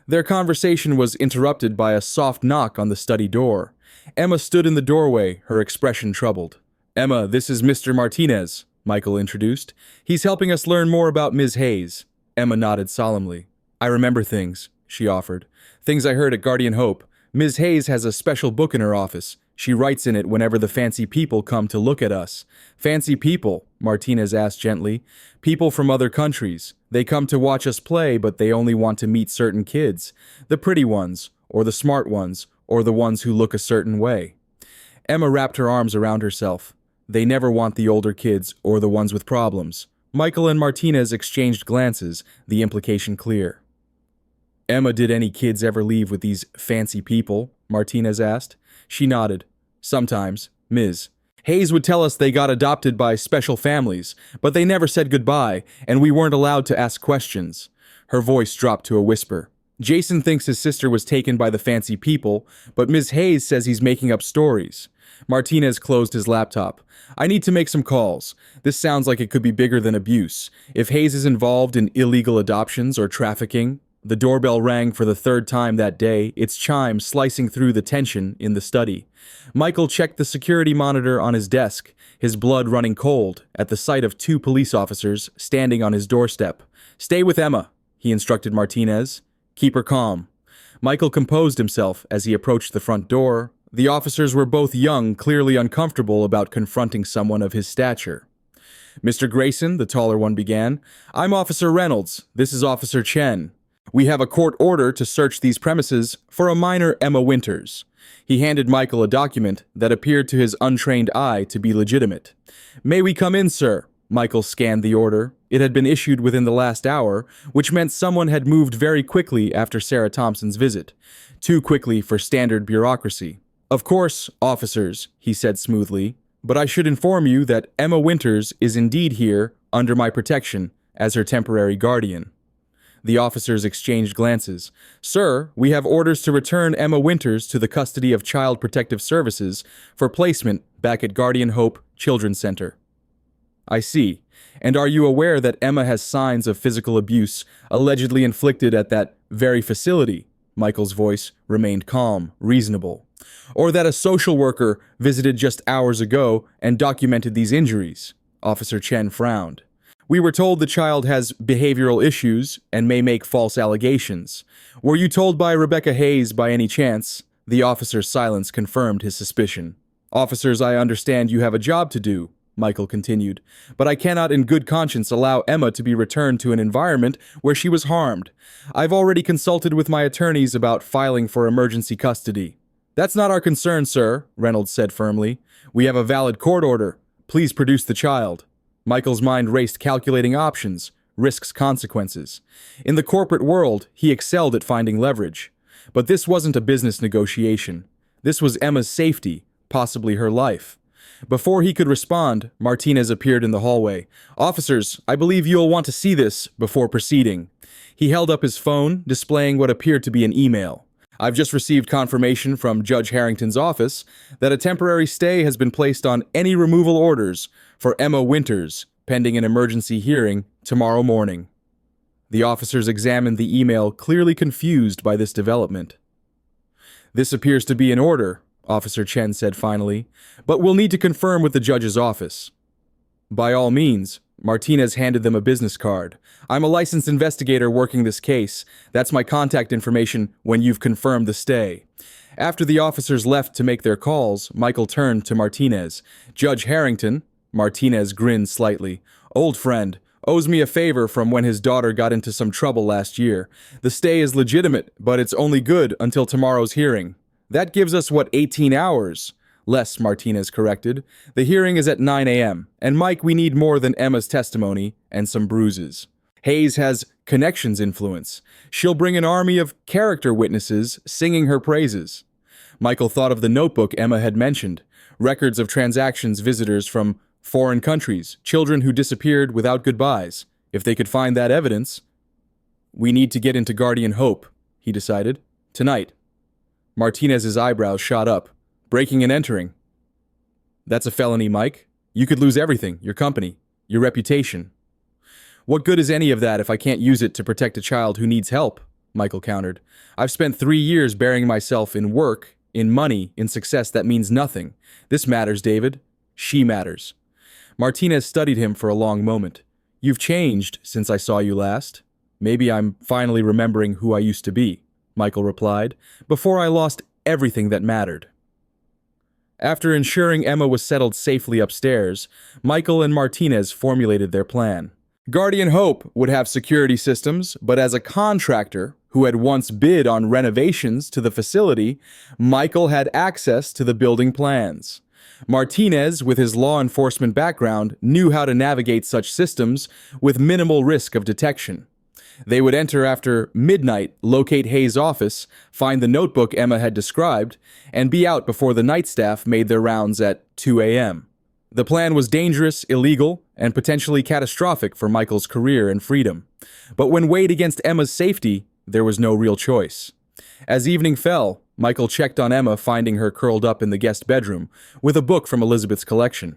Their conversation was interrupted by a soft knock on the study door. Emma stood in the doorway, her expression troubled. Emma, this is Mr. Martinez, Michael introduced. He's helping us learn more about Ms. Hayes. Emma nodded solemnly. I remember things, she offered. Things I heard at Guardian Hope. Ms. Hayes has a special book in her office. She writes in it whenever the fancy people come to look at us. Fancy people? Martinez asked gently. People from other countries. They come to watch us play, but they only want to meet certain kids. The pretty ones, or the smart ones, or the ones who look a certain way. Emma wrapped her arms around herself. They never want the older kids or the ones with problems. Michael and Martinez exchanged glances, the implication clear. Emma, did any kids ever leave with these fancy people? Martinez asked. She nodded. Sometimes, Ms. Hayes would tell us they got adopted by special families, but they never said goodbye, and we weren't allowed to ask questions. Her voice dropped to a whisper. Jason thinks his sister was taken by the fancy people, but Ms. Hayes says he's making up stories. Martinez closed his laptop. I need to make some calls. This sounds like it could be bigger than abuse. If Hayes is involved in illegal adoptions or trafficking. The doorbell rang for the third time that day, its chime slicing through the tension in the study. Michael checked the security monitor on his desk, his blood running cold at the sight of 2 police officers standing on his doorstep. Stay with Emma, he instructed Martinez. Keep her calm. Michael composed himself as he approached the front door. The officers were both young, clearly uncomfortable about confronting someone of his stature. Mr. Grayson, the taller one began, I'm Officer Reynolds. This is Officer Chen. We have a court order to search these premises for a minor Emma Winters. He handed Michael a document that appeared to his untrained eye to be legitimate. May we come in, sir? Michael scanned the order. It had been issued within the last hour, which meant someone had moved very quickly after Sarah Thompson's visit. Too quickly for standard bureaucracy. Of course, officers, he said smoothly, but I should inform you that Emma Winters is indeed here under my protection as her temporary guardian. The officers exchanged glances. Sir, we have orders to return Emma Winters to the custody of Child Protective Services for placement back at Guardian Hope Children's Center. I see. And are you aware that Emma has signs of physical abuse allegedly inflicted at that very facility? Michael's voice remained calm, reasonable. Or that a social worker visited just hours ago and documented these injuries? Officer Chen frowned. We were told the child has behavioral issues and may make false allegations. Were you told by Rebecca Hayes by any chance? The officer's silence confirmed his suspicion. Officers, I understand you have a job to do, Michael continued, but I cannot in good conscience allow Emma to be returned to an environment where she was harmed. I've already consulted with my attorneys about filing for emergency custody. That's not our concern, sir, Reynolds said firmly. We have a valid court order. Please produce the child. Michael's mind raced calculating options, risks, consequences. In the corporate world, he excelled at finding leverage. But this wasn't a business negotiation. This was Emma's safety, possibly her life. Before he could respond, Martinez appeared in the hallway. Officers, I believe you'll want to see this before proceeding. He held up his phone, displaying what appeared to be an email. I've just received confirmation from Judge Harrington's office that a temporary stay has been placed on any removal orders for Emma Winters, pending an emergency hearing tomorrow morning. The officers examined the email, clearly confused by this development. "This appears to be in order," Officer Chen said finally, "but we'll need to confirm with the judge's office." "By all means," Martinez handed them a business card. "I'm a licensed investigator working this case. That's my contact information when you've confirmed the stay." After the officers left to make their calls, Michael turned to Martinez. "Judge Harrington," Martinez grinned slightly, "old friend, owes me a favor from when his daughter got into some trouble last year. The stay is legitimate, but it's only good until tomorrow's hearing. That gives us, 18 hours? Less," Martinez corrected. "The hearing is at 9 a.m., and Mike, we need more than Emma's testimony and some bruises. Hayes has connections influence. She'll bring an army of character witnesses singing her praises." Michael thought of the notebook Emma had mentioned, records of transactions, visitors from foreign countries, children who disappeared without goodbyes. If they could find that evidence... "We need to get into Guardian Hope," he decided. "Tonight." Martinez's eyebrows shot up. "Breaking and entering." "That's a felony, Mike. You could lose everything, your company, your reputation." "What good is any of that if I can't use it to protect a child who needs help?" Michael countered. "I've spent 3 years burying myself in work, in money, in success that means nothing. This matters, David. She matters." Martinez studied him for a long moment. "You've changed since I saw you last." "Maybe I'm finally remembering who I used to be," Michael replied, "before I lost everything that mattered." After ensuring Emma was settled safely upstairs, Michael and Martinez formulated their plan. Guardian Hope would have security systems, but as a contractor who had once bid on renovations to the facility, Michael had access to the building plans. Martinez, with his law enforcement background, knew how to navigate such systems with minimal risk of detection. They would enter after midnight, locate Hayes' office, find the notebook Emma had described, and be out before the night staff made their rounds at 2 a.m. The plan was dangerous, illegal, and potentially catastrophic for Michael's career and freedom. But when weighed against Emma's safety, there was no real choice. As evening fell, Michael checked on Emma, finding her curled up in the guest bedroom, with a book from Elizabeth's collection.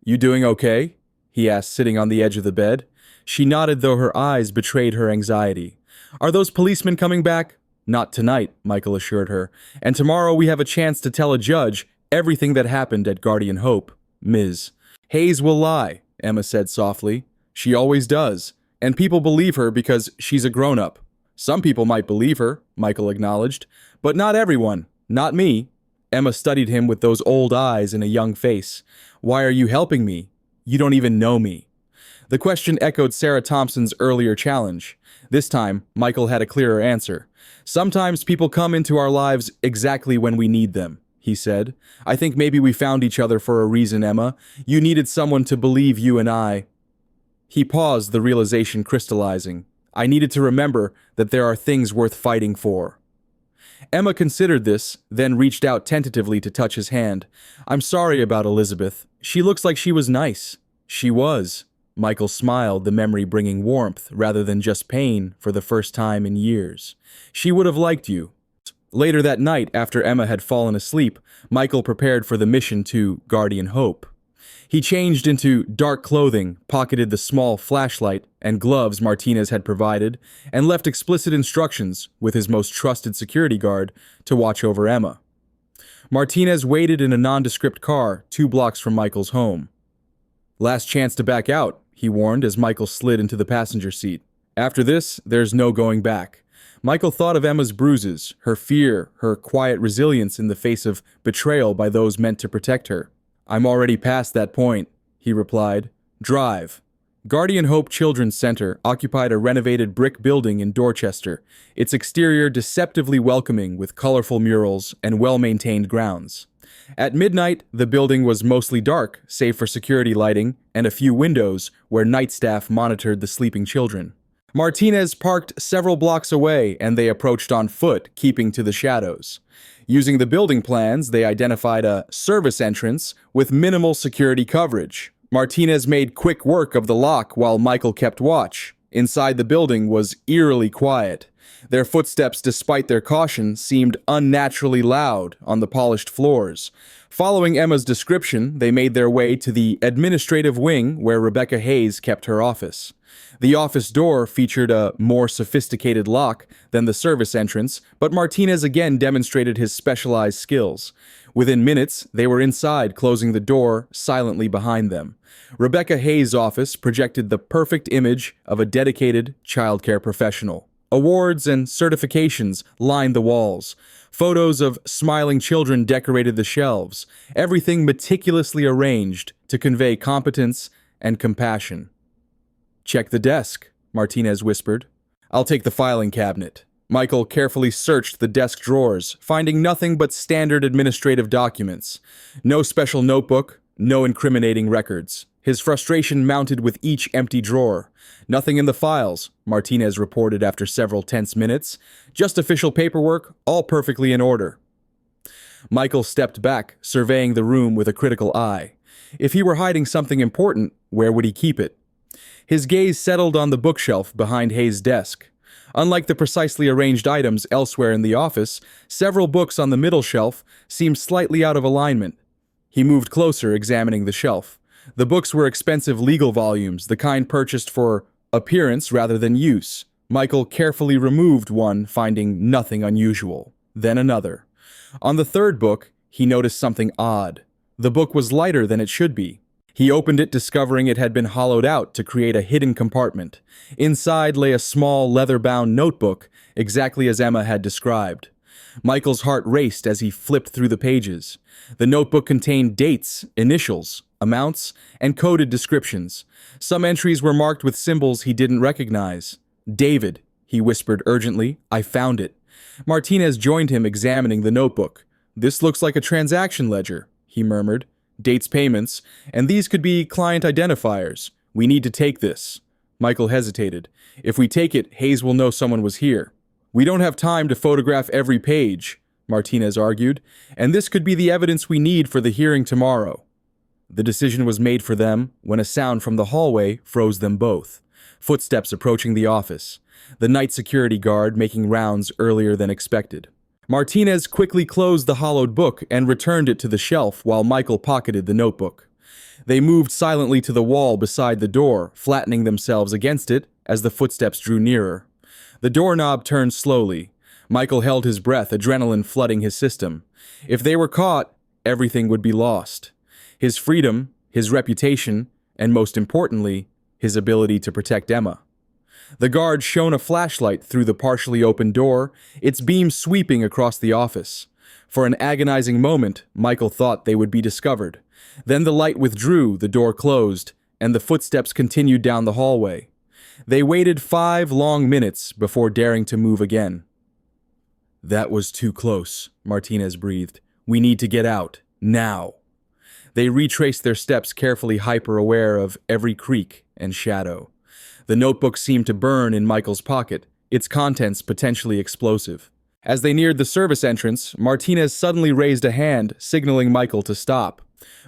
"You doing okay?" he asked, sitting on the edge of the bed. She nodded, though her eyes betrayed her anxiety. "Are those policemen coming back?" "Not tonight," Michael assured her. "And tomorrow we have a chance to tell a judge everything that happened at Guardian Hope, Ms. Hayes will lie," Emma said softly. "She always does. And people believe her because she's a grown-up." "Some people might believe her," Michael acknowledged. "But not everyone. Not me." Emma studied him with those old eyes in a young face. "Why are you helping me? You don't even know me." The question echoed Sarah Thompson's earlier challenge. This time, Michael had a clearer answer. "Sometimes people come into our lives exactly when we need them," he said. "I think maybe we found each other for a reason, Emma. You needed someone to believe you and I." He paused, the realization crystallizing. "I needed to remember that there are things worth fighting for." Emma considered this, then reached out tentatively to touch his hand. "I'm sorry about Elizabeth. She looks like she was nice." "She was." Michael smiled, the memory bringing warmth rather than just pain for the first time in years. "She would have liked you." Later that night, after Emma had fallen asleep, Michael prepared for the mission to Guardian Hope. He changed into dark clothing, pocketed the small flashlight and gloves Martinez had provided, and left explicit instructions, with his most trusted security guard, to watch over Emma. Martinez waited in a nondescript car 2 blocks from Michael's home. "Last chance to back out," he warned as Michael slid into the passenger seat. "After this, there's no going back." Michael thought of Emma's bruises, her fear, her quiet resilience in the face of betrayal by those meant to protect her. "I'm already past that point," he replied. "Drive." Guardian Hope Children's Center occupied a renovated brick building in Dorchester, its exterior deceptively welcoming with colorful murals and well-maintained grounds. At midnight, the building was mostly dark, save for security lighting and a few windows where night staff monitored the sleeping children. Martinez parked several blocks away, and they approached on foot, keeping to the shadows. Using the building plans, they identified a service entrance with minimal security coverage. Martinez made quick work of the lock while Michael kept watch. Inside the building was eerily quiet. Their footsteps, despite their caution, seemed unnaturally loud on the polished floors. Following Emma's description, they made their way to the administrative wing where Rebecca Hayes kept her office. The office door featured a more sophisticated lock than the service entrance, but Martinez again demonstrated his specialized skills. Within minutes, they were inside, closing the door silently behind them. Rebecca Hayes' office projected the perfect image of a dedicated childcare professional. Awards and certifications lined the walls. Photos of smiling children decorated the shelves, everything meticulously arranged to convey competence and compassion. "Check the desk," Martinez whispered. "I'll take the filing cabinet." Michael carefully searched the desk drawers, finding nothing but standard administrative documents. No special notebook, no incriminating records. His frustration mounted with each empty drawer. "Nothing in the files," Martinez reported after several tense minutes. "Just official paperwork, all perfectly in order." Michael stepped back, surveying the room with a critical eye. If he were hiding something important, where would he keep it? His gaze settled on the bookshelf behind Hayes' desk. Unlike the precisely arranged items elsewhere in the office, several books on the middle shelf seemed slightly out of alignment. He moved closer, examining the shelf. The books were expensive legal volumes, the kind purchased for appearance rather than use. Michael carefully removed one, finding nothing unusual. Then another. On the third book, he noticed something odd. The book was lighter than it should be. He opened it, discovering it had been hollowed out to create a hidden compartment. Inside lay a small, leather-bound notebook, exactly as Emma had described. Michael's heart raced as he flipped through the pages. The notebook contained dates, initials, amounts, and coded descriptions. Some entries were marked with symbols he didn't recognize. "David," he whispered urgently, "I found it." Martinez joined him, examining the notebook. "This looks like a transaction ledger," he murmured. "Dates, payments, and these could be client identifiers. We need to take this." Michael hesitated. "If we take it, Hayes will know someone was here." "We don't have time to photograph every page," Martinez argued, "and this could be the evidence we need for the hearing tomorrow." The decision was made for them when a sound from the hallway froze them both. Footsteps approaching the office. The night security guard making rounds earlier than expected. Martinez quickly closed the hollowed book and returned it to the shelf while Michael pocketed the notebook. They moved silently to the wall beside the door, flattening themselves against it as the footsteps drew nearer. The doorknob turned slowly. Michael held his breath, adrenaline flooding his system. If they were caught, everything would be lost. His freedom, his reputation, and most importantly, his ability to protect Emma. The guard shone a flashlight through the partially open door, its beam sweeping across the office. For an agonizing moment, Michael thought they would be discovered. Then the light withdrew, the door closed, and the footsteps continued down the hallway. They waited 5 long minutes before daring to move again. "That was too close," Martinez breathed. "We need to get out, now." They retraced their steps, carefully hyper-aware of every creak and shadow. The notebook seemed to burn in Michael's pocket, its contents potentially explosive. As they neared the service entrance, Martinez suddenly raised a hand, signaling Michael to stop.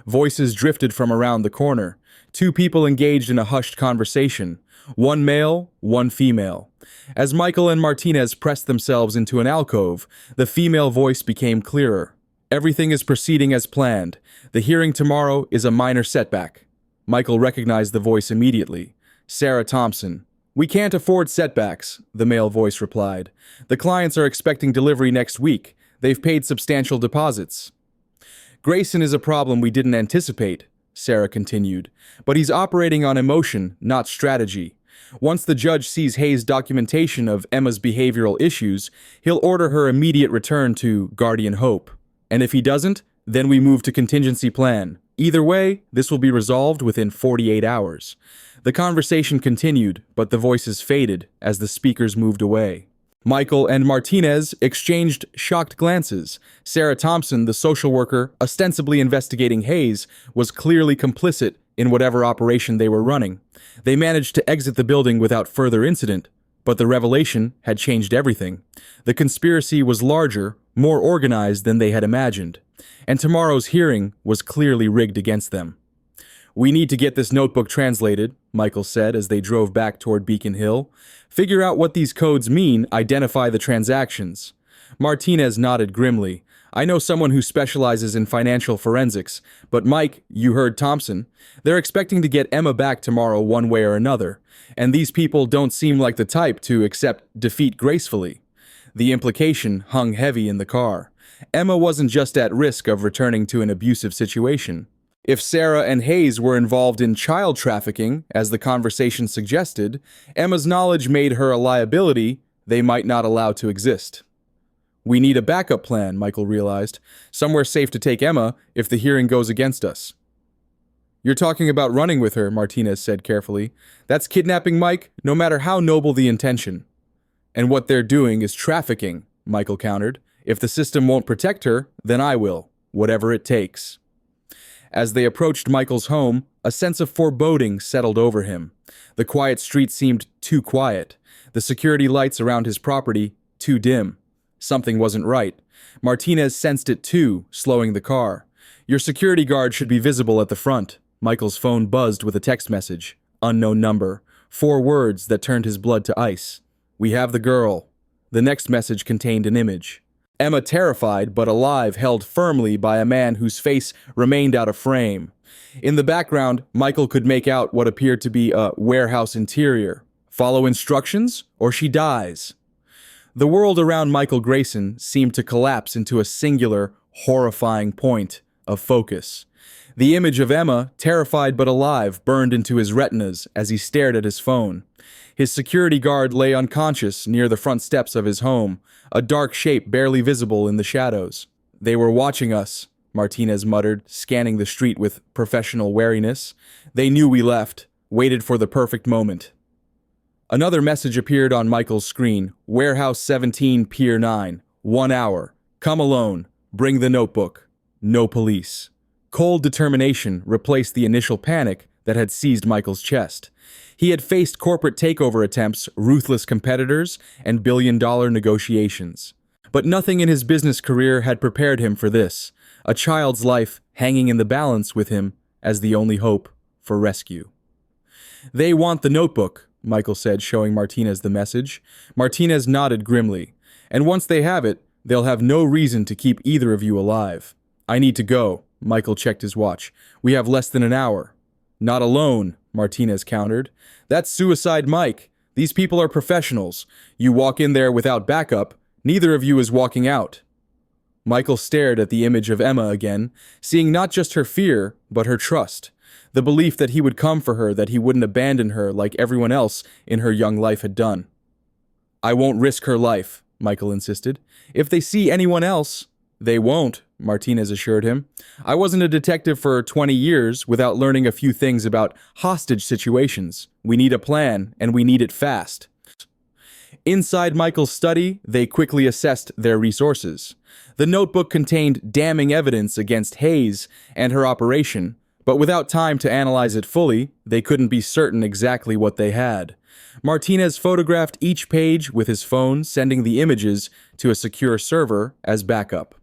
Voices drifted from around the corner. 2 people engaged in a hushed conversation. 1 male, 1 female. As Michael and Martinez pressed themselves into an alcove, the female voice became clearer. "Everything is proceeding as planned. The hearing tomorrow is a minor setback." Michael recognized the voice immediately. Sarah Thompson. "We can't afford setbacks," the male voice replied. "The clients are expecting delivery next week. They've paid substantial deposits." "Grayson is a problem we didn't anticipate," Sarah continued, "but he's operating on emotion, not strategy. Once the judge sees Hayes' documentation of Emma's behavioral issues, he'll order her immediate return to Guardian Hope. And if he doesn't, then we move to contingency plan. Either way, this will be resolved within 48 hours. The conversation continued, but the voices faded as the speakers moved away. Michael and Martinez exchanged shocked glances. Sarah Thompson, the social worker ostensibly investigating Hayes, was clearly complicit in whatever operation they were running. They managed to exit the building without further incident, but the revelation had changed everything. The conspiracy was larger, more organized than they had imagined, and tomorrow's hearing was clearly rigged against them. "We need to get this notebook translated," Michael said as they drove back toward Beacon Hill. Figure out what these codes mean, identify the transactions. Martinez nodded grimly. I know someone who specializes in financial forensics, but Mike, you heard Thompson. They're expecting to get Emma back tomorrow one way or another, and these people don't seem like the type to accept defeat gracefully. The implication hung heavy in the car. Emma wasn't just at risk of returning to an abusive situation. If Sarah and Hayes were involved in child trafficking, as the conversation suggested, Emma's knowledge made her a liability they might not allow to exist. We need a backup plan, Michael realized. Somewhere safe to take Emma if the hearing goes against us. You're talking about running with her, Martinez said carefully. That's kidnapping, Mike, no matter how noble the intention. And what they're doing is trafficking, Michael countered. If the system won't protect her, then I will, whatever it takes. As they approached Michael's home, a sense of foreboding settled over him. The quiet street seemed too quiet. The security lights around his property too dim. Something wasn't right. Martinez sensed it too, slowing the car. Your security guard should be visible at the front. Michael's phone buzzed with a text message. Unknown number. 4 words that turned his blood to ice. We have the girl. The next message contained an image. Emma, terrified but alive, held firmly by a man whose face remained out of frame. In the background, Michael could make out what appeared to be a warehouse interior. Follow instructions, or she dies. The world around Michael Grayson seemed to collapse into a singular, horrifying point of focus. The image of Emma, terrified but alive, burned into his retinas as he stared at his phone. His security guard lay unconscious near the front steps of his home, a dark shape barely visible in the shadows. They were watching us, Martinez muttered, scanning the street with professional wariness. They knew we left, waited for the perfect moment. Another message appeared on Michael's screen. Warehouse 17, Pier 9. 1 hour. Come alone. Bring the notebook. No police. Cold determination replaced the initial panic that had seized Michael's chest. He had faced corporate takeover attempts, ruthless competitors, and billion-dollar negotiations. But nothing in his business career had prepared him for this, a child's life hanging in the balance with him as the only hope for rescue. They want the notebook, Michael said, showing Martinez the message. Martinez nodded grimly. And once they have it, they'll have no reason to keep either of you alive. I need to go. Michael checked his watch. We have less than an hour. Not alone, Martinez countered. That's suicide, Mike. These people are professionals. You walk in there without backup, neither of you is walking out. Michael stared at the image of Emma again, seeing not just her fear, but her trust. The belief that he would come for her, that he wouldn't abandon her like everyone else in her young life had done. I won't risk her life, Michael insisted. If they see anyone else, they won't, Martinez assured him. I wasn't a detective for 20 years without learning a few things about hostage situations. We need a plan, and we need it fast. Inside Michael's study, they quickly assessed their resources. The notebook contained damning evidence against Hayes and her operation, but without time to analyze it fully, they couldn't be certain exactly what they had. Martinez photographed each page with his phone, sending the images to a secure server as backup.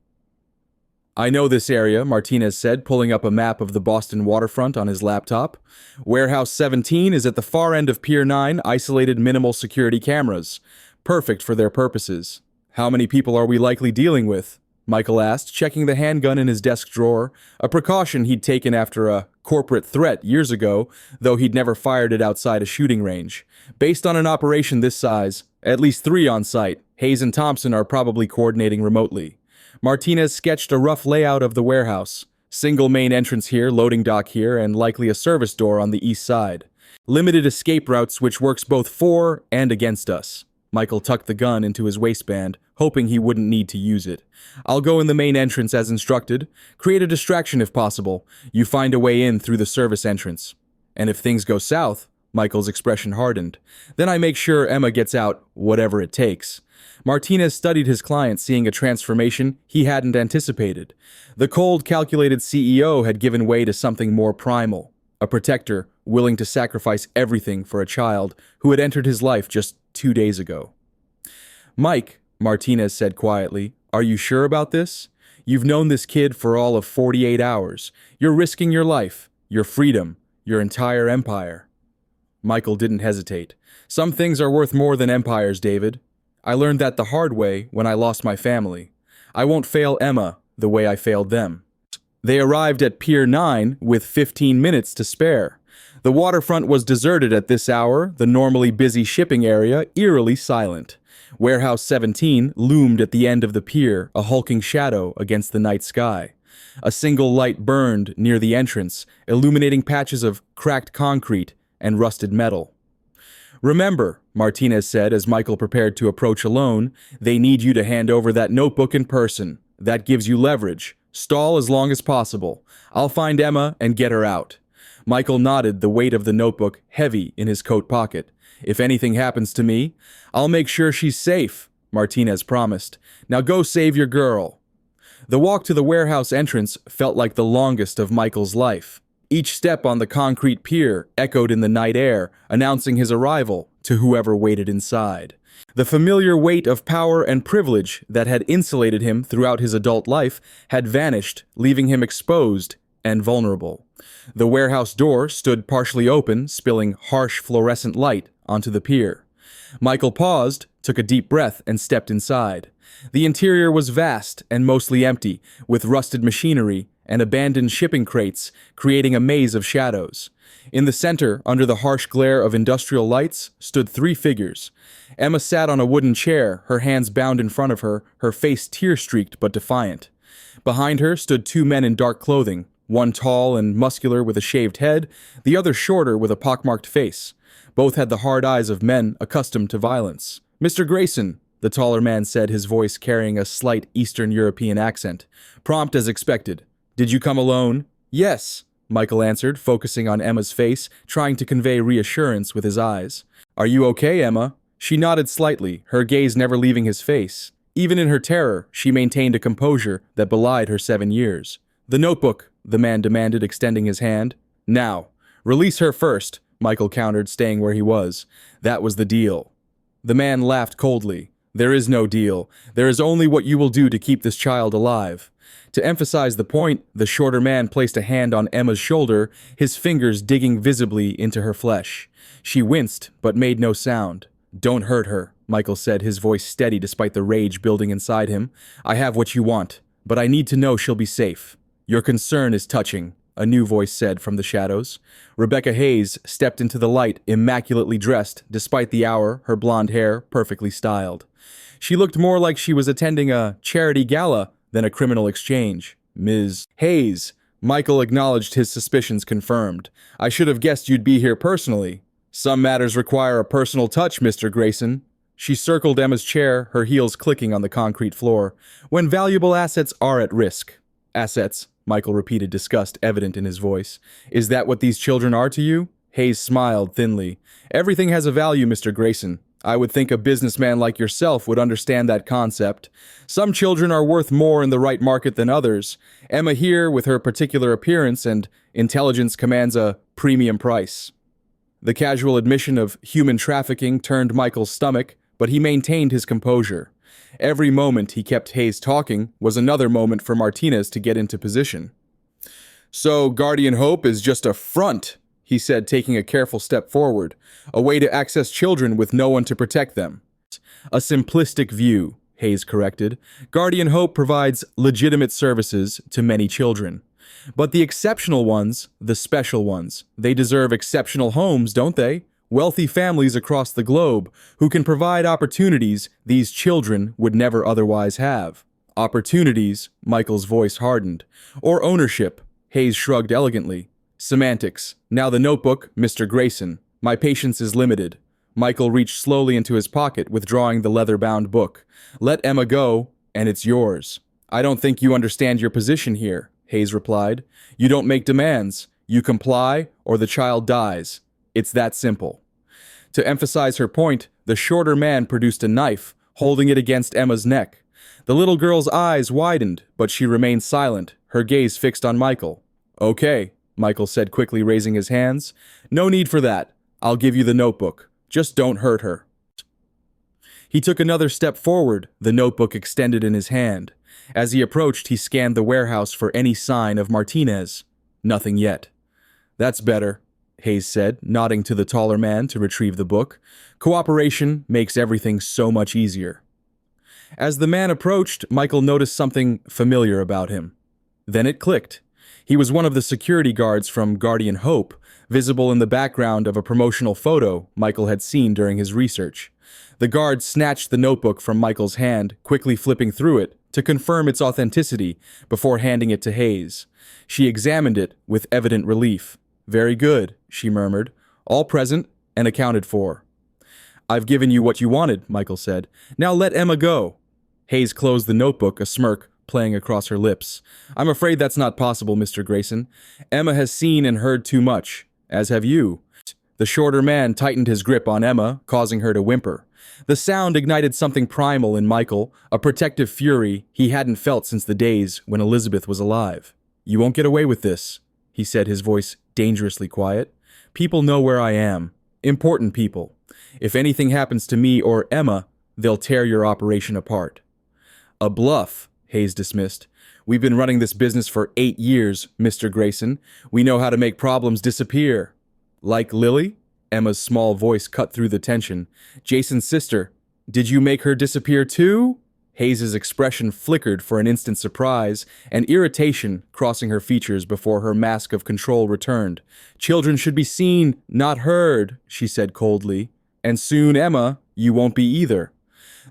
I know this area, Martinez said, pulling up a map of the Boston waterfront on his laptop. Warehouse 17 is at the far end of Pier 9, isolated minimal security cameras. Perfect for their purposes. How many people are we likely dealing with? Michael asked, checking the handgun in his desk drawer, a precaution he'd taken after a corporate threat years ago, though he'd never fired it outside a shooting range. Based on an operation this size, at least 3 on site. Hayes and Thompson are probably coordinating remotely. Martinez sketched a rough layout of the warehouse. Single main entrance here, loading dock here, and likely a service door on the east side. Limited escape routes which works both for and against us. Michael tucked the gun into his waistband, hoping he wouldn't need to use it. I'll go in the main entrance as instructed. Create a distraction if possible. You find a way in through the service entrance. And if things go south, Michael's expression hardened, then I make sure Emma gets out, whatever it takes. Martinez studied his client, seeing a transformation he hadn't anticipated. The cold, calculated CEO had given way to something more primal, a protector willing to sacrifice everything for a child who had entered his life just 2 days ago. Mike, Martinez said quietly, are you sure about this? You've known this kid for all of 48 hours. You're risking your life, your freedom, your entire empire. Michael didn't hesitate. Some things are worth more than empires, David. I learned that the hard way when I lost my family. I won't fail Emma the way I failed them. They arrived at Pier 9 with 15 minutes to spare. The waterfront was deserted at this hour, the normally busy shipping area eerily silent. Warehouse 17 loomed at the end of the pier, a hulking shadow against the night sky. A single light burned near the entrance, illuminating patches of cracked concrete and rusted metal. "Remember," Martinez said as Michael prepared to approach alone, "they need you to hand over that notebook in person. That gives you leverage. Stall as long as possible. I'll find Emma and get her out." Michael nodded, the weight of the notebook heavy in his coat pocket. "If anything happens to me, I'll make sure she's safe," Martinez promised. "Now go save your girl." The walk to the warehouse entrance felt like the longest of Michael's life. Each step on the concrete pier echoed in the night air, announcing his arrival to whoever waited inside. The familiar weight of power and privilege that had insulated him throughout his adult life had vanished, leaving him exposed and vulnerable. The warehouse door stood partially open, spilling harsh fluorescent light onto the pier. Michael paused, took a deep breath, and stepped inside. The interior was vast and mostly empty, with rusted machinery and abandoned shipping crates creating a maze of shadows. In the center, under the harsh glare of industrial lights, stood three figures. Emma sat on a wooden chair, her hands bound in front of her, her face tear-streaked but defiant. Behind her stood two men in dark clothing, one tall and muscular with a shaved head, the other shorter with a pockmarked face. Both had the hard eyes of men accustomed to violence. "Mr. Grayson," the taller man said, his voice carrying a slight Eastern European accent. Prompt as expected. "Did you come alone?" "Yes," Michael answered, focusing on Emma's face, trying to convey reassurance with his eyes. "Are you okay, Emma?" She nodded slightly, her gaze never leaving his face. Even in her terror, she maintained a composure that belied her 7 years. "The notebook," the man demanded, extending his hand. "Now, release her first," Michael countered, staying where he was. "That was the deal." The man laughed coldly. "There is no deal. There is only what you will do to keep this child alive." To emphasize the point, the shorter man placed a hand on Emma's shoulder, his fingers digging visibly into her flesh. She winced, but made no sound. "Don't hurt her," Michael said, his voice steady despite the rage building inside him. "I have what you want, but I need to know she'll be safe." "Your concern is touching," a new voice said from the shadows. Rebecca Hayes stepped into the light, immaculately dressed, despite the hour, her blonde hair perfectly styled. She looked more like she was attending a charity gala than a criminal exchange. "Ms. Hayes," Michael acknowledged, his suspicions confirmed. "I should have guessed you'd be here personally." "Some matters require a personal touch, Mr. Grayson." She circled Emma's chair, her heels clicking on the concrete floor. "When valuable assets are at risk." "Assets," Michael repeated, disgust evident in his voice. "Is that what these children are to you?" Hayes smiled thinly. "Everything has a value, Mr. Grayson. I would think a businessman like yourself would understand that concept. Some children are worth more in the right market than others. Emma here, with her particular appearance and intelligence, commands a premium price." The casual admission of human trafficking turned Michael's stomach, but he maintained his composure. Every moment he kept Hayes talking was another moment for Martinez to get into position. "So Guardian Hope is just a front," he said, taking a careful step forward. "A way to access children with no one to protect them." "A simplistic view," Hayes corrected. "Guardian Hope provides legitimate services to many children. But the exceptional ones, the special ones, they deserve exceptional homes, don't they? Wealthy families across the globe who can provide opportunities these children would never otherwise have." "Opportunities," Michael's voice hardened. "Or ownership," Hayes shrugged elegantly. "Semantics. Now the notebook, Mr. Grayson. My patience is limited." Michael reached slowly into his pocket, withdrawing the leather-bound book. "Let Emma go, and it's yours." "I don't think you understand your position here," Hayes replied. "You don't make demands. You comply, or the child dies. It's that simple." To emphasize her point, the shorter man produced a knife, holding it against Emma's neck. The little girl's eyes widened, but she remained silent, her gaze fixed on Michael. "Okay," Michael said, quickly raising his hands. "No need for that. I'll give you the notebook. Just don't hurt her." He took another step forward, the notebook extended in his hand. As he approached, he scanned the warehouse for any sign of Martinez. Nothing yet. "That's better." Hayes said, nodding to the taller man to retrieve the book. Cooperation makes everything so much easier. As the man approached, Michael noticed something familiar about him. Then it clicked. He was one of the security guards from Guardian Hope, visible in the background of a promotional photo Michael had seen during his research. The guard snatched the notebook from Michael's hand, quickly flipping through it to confirm its authenticity before handing it to Hayes. She examined it with evident relief. "Very good," she murmured. "All present and accounted for." "I've given you what you wanted," Michael said. "Now let Emma go." Hayes closed the notebook, a smirk playing across her lips. "I'm afraid that's not possible, Mr. Grayson. Emma has seen and heard too much, as have you." The shorter man tightened his grip on Emma, causing her to whimper. The sound ignited something primal in Michael, a protective fury he hadn't felt since the days when Elizabeth was alive. "You won't get away with this," he said, his voice dangerously quiet. "People know where I am. Important people. If anything happens to me or Emma, they'll tear your operation apart." "A bluff," Hayes dismissed. "We've been running this business for 8 years, Mr. Grayson. We know how to make problems disappear." "Like Lily?" Emma's small voice cut through the tension. "Jason's sister. Did you make her disappear too?" Hayes' expression flickered for an instant's surprise and irritation crossing her features before her mask of control returned. "Children should be seen, not heard," she said coldly. "And soon, Emma, you won't be either."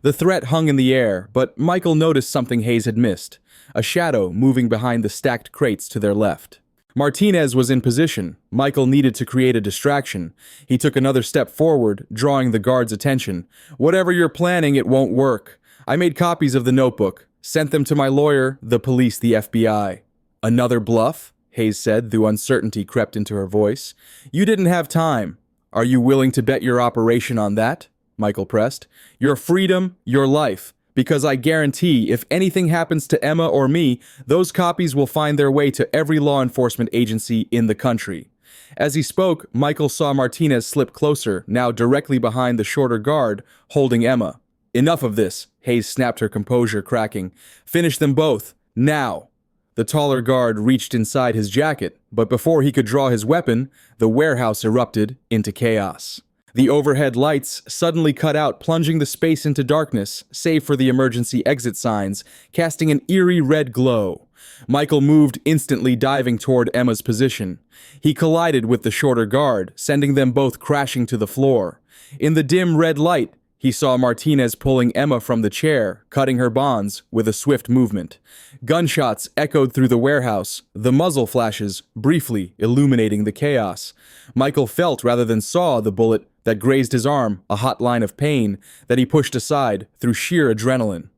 The threat hung in the air, but Michael noticed something Hayes had missed, a shadow moving behind the stacked crates to their left. Martinez was in position. Michael needed to create a distraction. He took another step forward, drawing the guard's attention. "Whatever you're planning, it won't work. I made copies of the notebook, sent them to my lawyer, the police, the FBI." "Another bluff?" Hayes said, though uncertainty crept into her voice. "You didn't have time. Are you willing to bet your operation on that?" Michael pressed. "Your freedom, your life. Because I guarantee if anything happens to Emma or me, those copies will find their way to every law enforcement agency in the country." As he spoke, Michael saw Martinez slip closer, now directly behind the shorter guard, holding Emma. "Enough of this," Hayes snapped, her composure cracking. "Finish them both. Now." The taller guard reached inside his jacket, but before he could draw his weapon, the warehouse erupted into chaos. The overhead lights suddenly cut out, plunging the space into darkness, save for the emergency exit signs, casting an eerie red glow. Michael moved, instantly diving toward Emma's position. He collided with the shorter guard, sending them both crashing to the floor. In the dim red light, he saw Martinez pulling Emma from the chair, cutting her bonds with a swift movement. Gunshots echoed through the warehouse, the muzzle flashes briefly illuminating the chaos. Michael felt rather than saw the bullet that grazed his arm, a hot line of pain that he pushed aside through sheer adrenaline.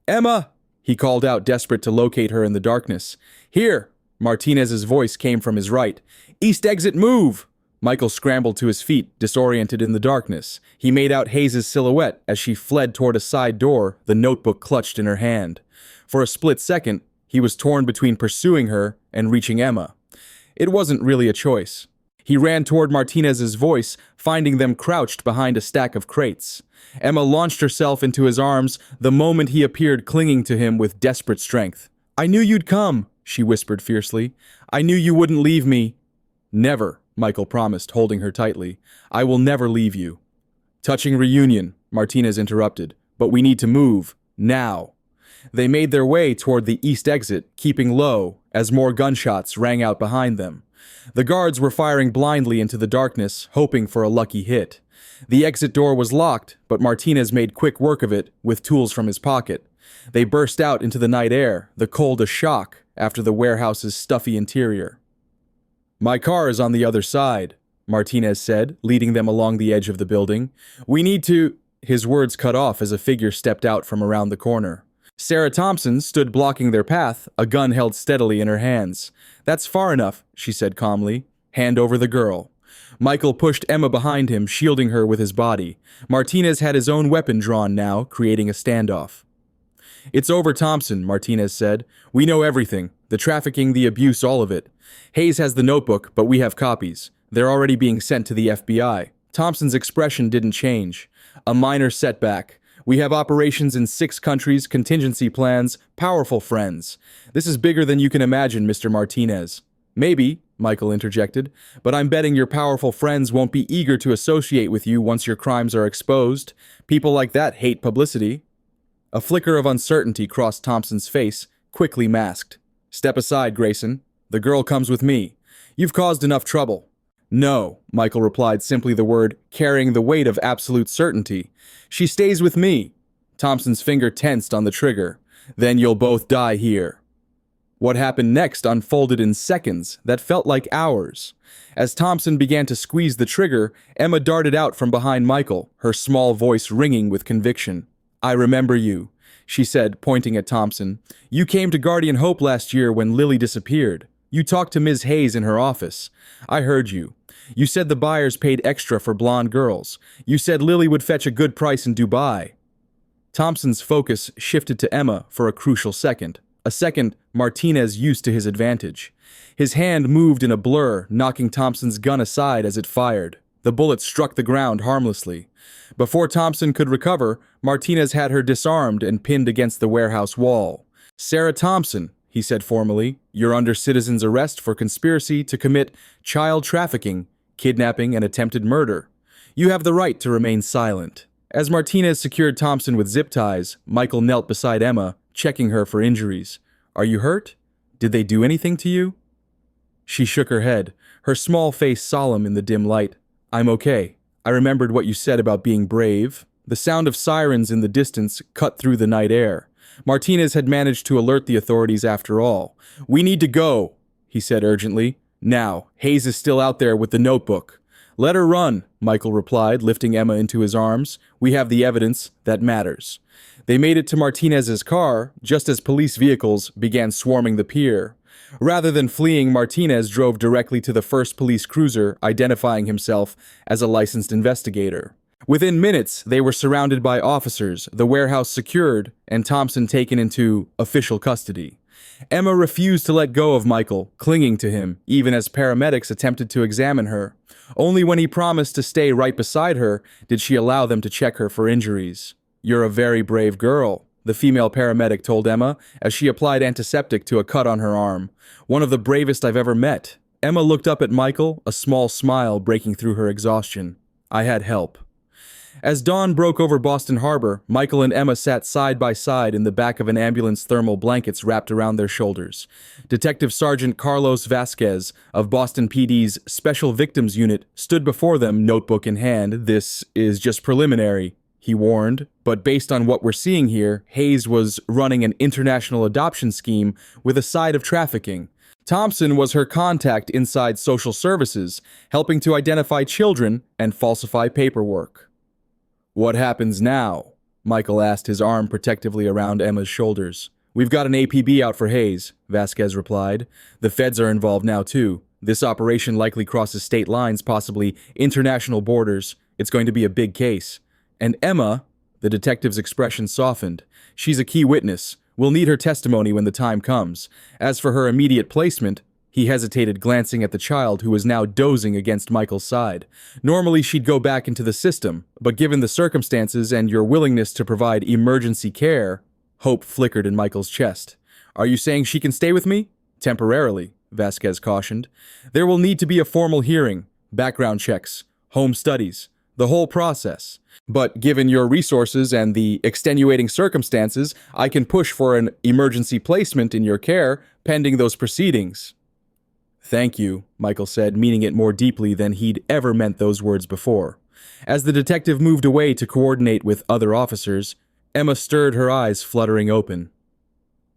"Emma!" he called out, desperate to locate her in the darkness. "Here!" Martinez's voice came from his right. "East exit, move!" Michael scrambled to his feet, disoriented in the darkness. He made out Hayes' silhouette as she fled toward a side door, the notebook clutched in her hand. For a split second, he was torn between pursuing her and reaching Emma. It wasn't really a choice. He ran toward Martinez's voice, finding them crouched behind a stack of crates. Emma launched herself into his arms the moment he appeared, clinging to him with desperate strength. "I knew you'd come," she whispered fiercely. "I knew you wouldn't leave me." "Never," Michael promised, holding her tightly. "I will never leave you." "Touching reunion," Martinez interrupted. "But we need to move. Now." They made their way toward the east exit, keeping low, as more gunshots rang out behind them. The guards were firing blindly into the darkness, hoping for a lucky hit. The exit door was locked, but Martinez made quick work of it with tools from his pocket. They burst out into the night air, the cold a shock after the warehouse's stuffy interior. "My car is on the other side," Martinez said, leading them along the edge of the building. "We need to—" His words cut off as a figure stepped out from around the corner. Sarah Thompson stood blocking their path, a gun held steadily in her hands. "That's far enough," she said calmly. "Hand over the girl." Michael pushed Emma behind him, shielding her with his body. Martinez had his own weapon drawn now, creating a standoff. "It's over, Thompson," Martinez said. "We know everything. The trafficking, the abuse, all of it. Hayes has the notebook, but we have copies. They're already being sent to the FBI." Thompson's expression didn't change. "A minor setback. We have operations in 6 countries, contingency plans, powerful friends. This is bigger than you can imagine, Mr. Martinez. Maybe, Michael interjected, "but I'm betting your powerful friends won't be eager to associate with you once your crimes are exposed. People like that hate publicity." A flicker of uncertainty crossed Thompson's face, quickly masked. "Step aside, Grayson. The girl comes with me. You've caused enough trouble." "No," Michael replied, simply the word carrying the weight of absolute certainty. "She stays with me." Thompson's finger tensed on the trigger. "Then you'll both die here." What happened next unfolded in seconds that felt like hours. As Thompson began to squeeze the trigger, Emma darted out from behind Michael, her small voice ringing with conviction. "I remember you," she said, pointing at Thompson. "You came to Guardian Hope last year when Lily disappeared. You talked to Ms. Hayes in her office. I heard you. You said the buyers paid extra for blonde girls. You said Lily would fetch a good price in Dubai." Thompson's focus shifted to Emma for a crucial second. A second Martinez used to his advantage. His hand moved in a blur, knocking Thompson's gun aside as it fired. The bullet struck the ground harmlessly. Before Thompson could recover, Martinez had her disarmed and pinned against the warehouse wall. "Sarah Thompson," he said formally, "you're under citizen's arrest for conspiracy to commit child trafficking, kidnapping, and attempted murder. You have the right to remain silent." As Martinez secured Thompson with zip ties, Michael knelt beside Emma, checking her for injuries. "Are you hurt? Did they do anything to you?" She shook her head, her small face solemn in the dim light. "I'm okay. I remembered what you said about being brave." The sound of sirens in the distance cut through the night air. Martinez had managed to alert the authorities after all. "We need to go," he said urgently. "Now, Hayes is still out there with the notebook." "Let her run," Michael replied, lifting Emma into his arms. "We have the evidence that matters." They made it to Martinez's car just as police vehicles began swarming the pier. Rather than fleeing, Martinez drove directly to the first police cruiser, identifying himself as a licensed investigator. Within minutes, they were surrounded by officers, the warehouse secured, and Thompson taken into official custody. Emma refused to let go of Michael, clinging to him, even as paramedics attempted to examine her. Only when he promised to stay right beside her did she allow them to check her for injuries. "You're a very brave girl," the female paramedic told Emma as she applied antiseptic to a cut on her arm. "One of the bravest I've ever met." Emma looked up at Michael, a small smile breaking through her exhaustion. "I had help." As dawn broke over Boston Harbor, Michael and Emma sat side by side in the back of an ambulance, thermal blankets wrapped around their shoulders. Detective Sergeant Carlos Vasquez of Boston PD's Special Victims Unit stood before them, notebook in hand. "This is just preliminary," he warned, "but based on what we're seeing here, Hayes was running an international adoption scheme with a side of trafficking. Thompson was her contact inside social services, helping to identify children and falsify paperwork." "What happens now?" Michael asked, his arm protectively around Emma's shoulders. "We've got an APB out for Hayes," Vasquez replied. "The feds are involved now too. This operation likely crosses state lines, possibly international borders. It's going to be a big case. And Emma," the detective's expression softened, "she's a key witness. We'll need her testimony when the time comes. As for her immediate placement," he hesitated, glancing at the child who was now dozing against Michael's side. "Normally she'd go back into the system, but given the circumstances and your willingness to provide emergency care," hope flickered in Michael's chest. "Are you saying she can stay with me?" "Temporarily," Vasquez cautioned. "There will need to be a formal hearing, background checks, home studies, the whole process. But given your resources and the extenuating circumstances, I can push for an emergency placement in your care pending those proceedings." "Thank you," Michael said, meaning it more deeply than he'd ever meant those words before. As the detective moved away to coordinate with other officers, Emma stirred, her eyes fluttering open.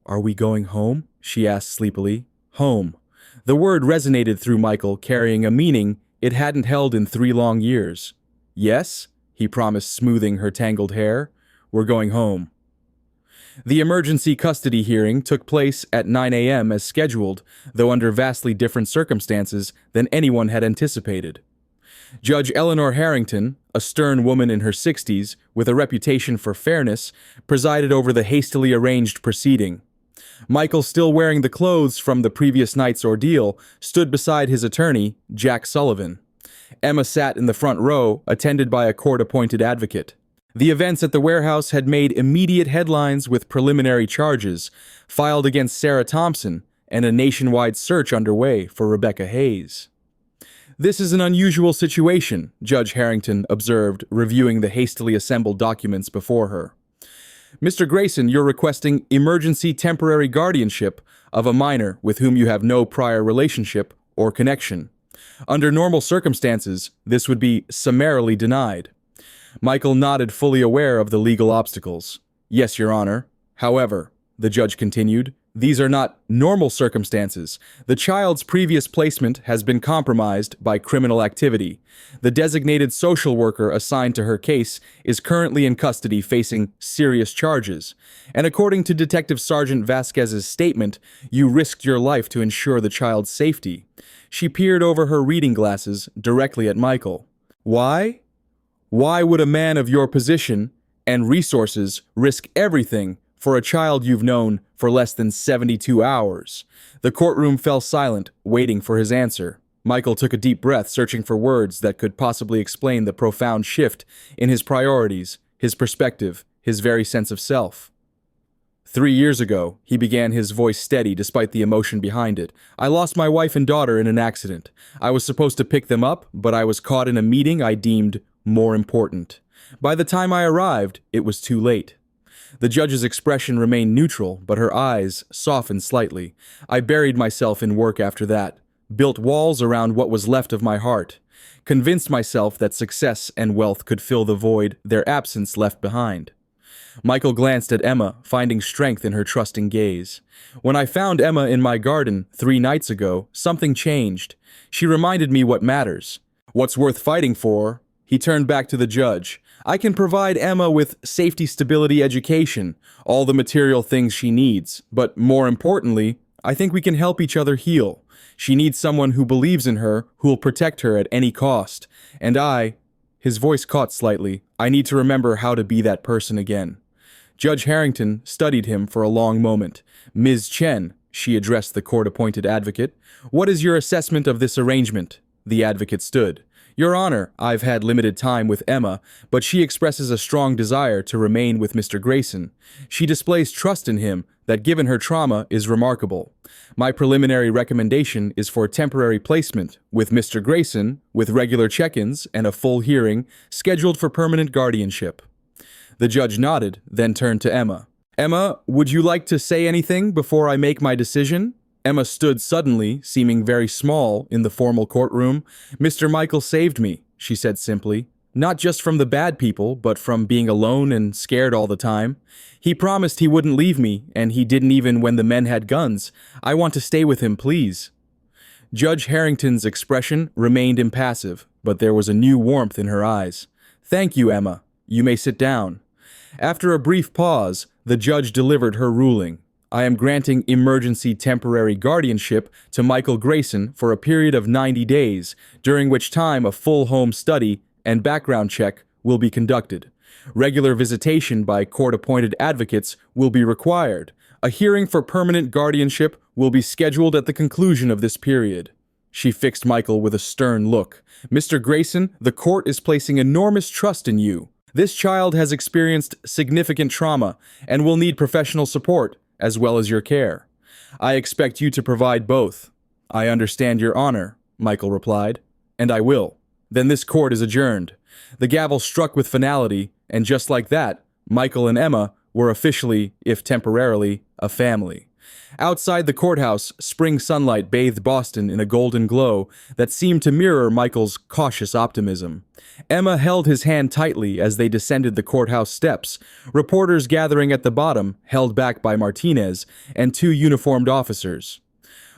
"Are we going home?" she asked sleepily. "Home." The word resonated through Michael, carrying a meaning it hadn't held in 3 long years. "Yes," he promised, smoothing her tangled hair. "We're going home." The emergency custody hearing took place at 9 a.m. as scheduled, though under vastly different circumstances than anyone had anticipated. Judge Eleanor Harrington, a stern woman in her 60s with a reputation for fairness, presided over the hastily arranged proceeding. Michael, still wearing the clothes from the previous night's ordeal, stood beside his attorney, Jack Sullivan. Emma sat in the front row, attended by a court-appointed advocate. The events at the warehouse had made immediate headlines with preliminary charges filed against Sarah Thompson, and a nationwide search underway for Rebecca Hayes. This is an unusual situation, Judge Harrington observed, reviewing the hastily assembled documents before her. Mr. Grayson, you're requesting emergency temporary guardianship of a minor with whom you have no prior relationship or connection. Under normal circumstances, this would be summarily denied. Michael nodded, fully aware of the legal obstacles. Yes, Your Honor. However, the judge continued, these are not normal circumstances. The child's previous placement has been compromised by criminal activity. The designated social worker assigned to her case is currently in custody facing serious charges. And according to Detective Sergeant Vasquez's statement, you risked your life to ensure the child's safety. She peered over her reading glasses directly at Michael. Why? Why would a man of your position and resources risk everything for a child you've known for less than 72 hours? The courtroom fell silent, waiting for his answer. Michael took a deep breath, searching for words that could possibly explain the profound shift in his priorities, his perspective, his very sense of self. 3 years ago, he began, his voice steady despite the emotion behind it. I lost my wife and daughter in an accident. I was supposed to pick them up, but I was caught in a meeting I deemed more important. By the time I arrived, it was too late. The judge's expression remained neutral, but her eyes softened slightly. I buried myself in work after that, built walls around what was left of my heart, convinced myself that success and wealth could fill the void their absence left behind. Michael glanced at Emma, finding strength in her trusting gaze. When I found Emma in my garden 3 nights ago, something changed. She reminded me what matters, what's worth fighting for. He turned back to the judge. I can provide Emma with safety, stability, education, all the material things she needs. But more importantly, I think we can help each other heal. She needs someone who believes in her, who will protect her at any cost. And his voice caught slightly, I need to remember how to be that person again. Judge Harrington studied him for a long moment. Ms. Chen, she addressed the court-appointed advocate, what is your assessment of this arrangement? The advocate stood. Your Honor, I've had limited time with Emma, but she expresses a strong desire to remain with Mr. Grayson. She displays trust in him that, given her trauma, is remarkable. My preliminary recommendation is for temporary placement with Mr. Grayson, with regular check-ins and a full hearing, scheduled for permanent guardianship. The judge nodded, then turned to Emma. Emma, would you like to say anything before I make my decision? Emma stood suddenly, seeming very small in the formal courtroom. Mr. Michael saved me, she said simply. Not just from the bad people, but from being alone and scared all the time. He promised he wouldn't leave me, and he didn't even when the men had guns. I want to stay with him, please. Judge Harrington's expression remained impassive, but there was a new warmth in her eyes. Thank you, Emma. You may sit down. After a brief pause, the judge delivered her ruling. I am granting emergency temporary guardianship to Michael Grayson for a period of 90 days, during which time a full home study and background check will be conducted. Regular visitation by court-appointed advocates will be required. A hearing for permanent guardianship will be scheduled at the conclusion of this period. She fixed Michael with a stern look. Mr. Grayson, the court is placing enormous trust in you. This child has experienced significant trauma and will need professional support, as well as your care. I expect you to provide both. I understand, Your Honor, Michael replied, and I will. Then this court is adjourned. The gavel struck with finality, and just like that, Michael and Emma were officially, if temporarily, a family. Outside the courthouse, spring sunlight bathed Boston in a golden glow that seemed to mirror Michael's cautious optimism. Emma held his hand tightly as they descended the courthouse steps, reporters gathering at the bottom, held back by Martinez and 2 uniformed officers.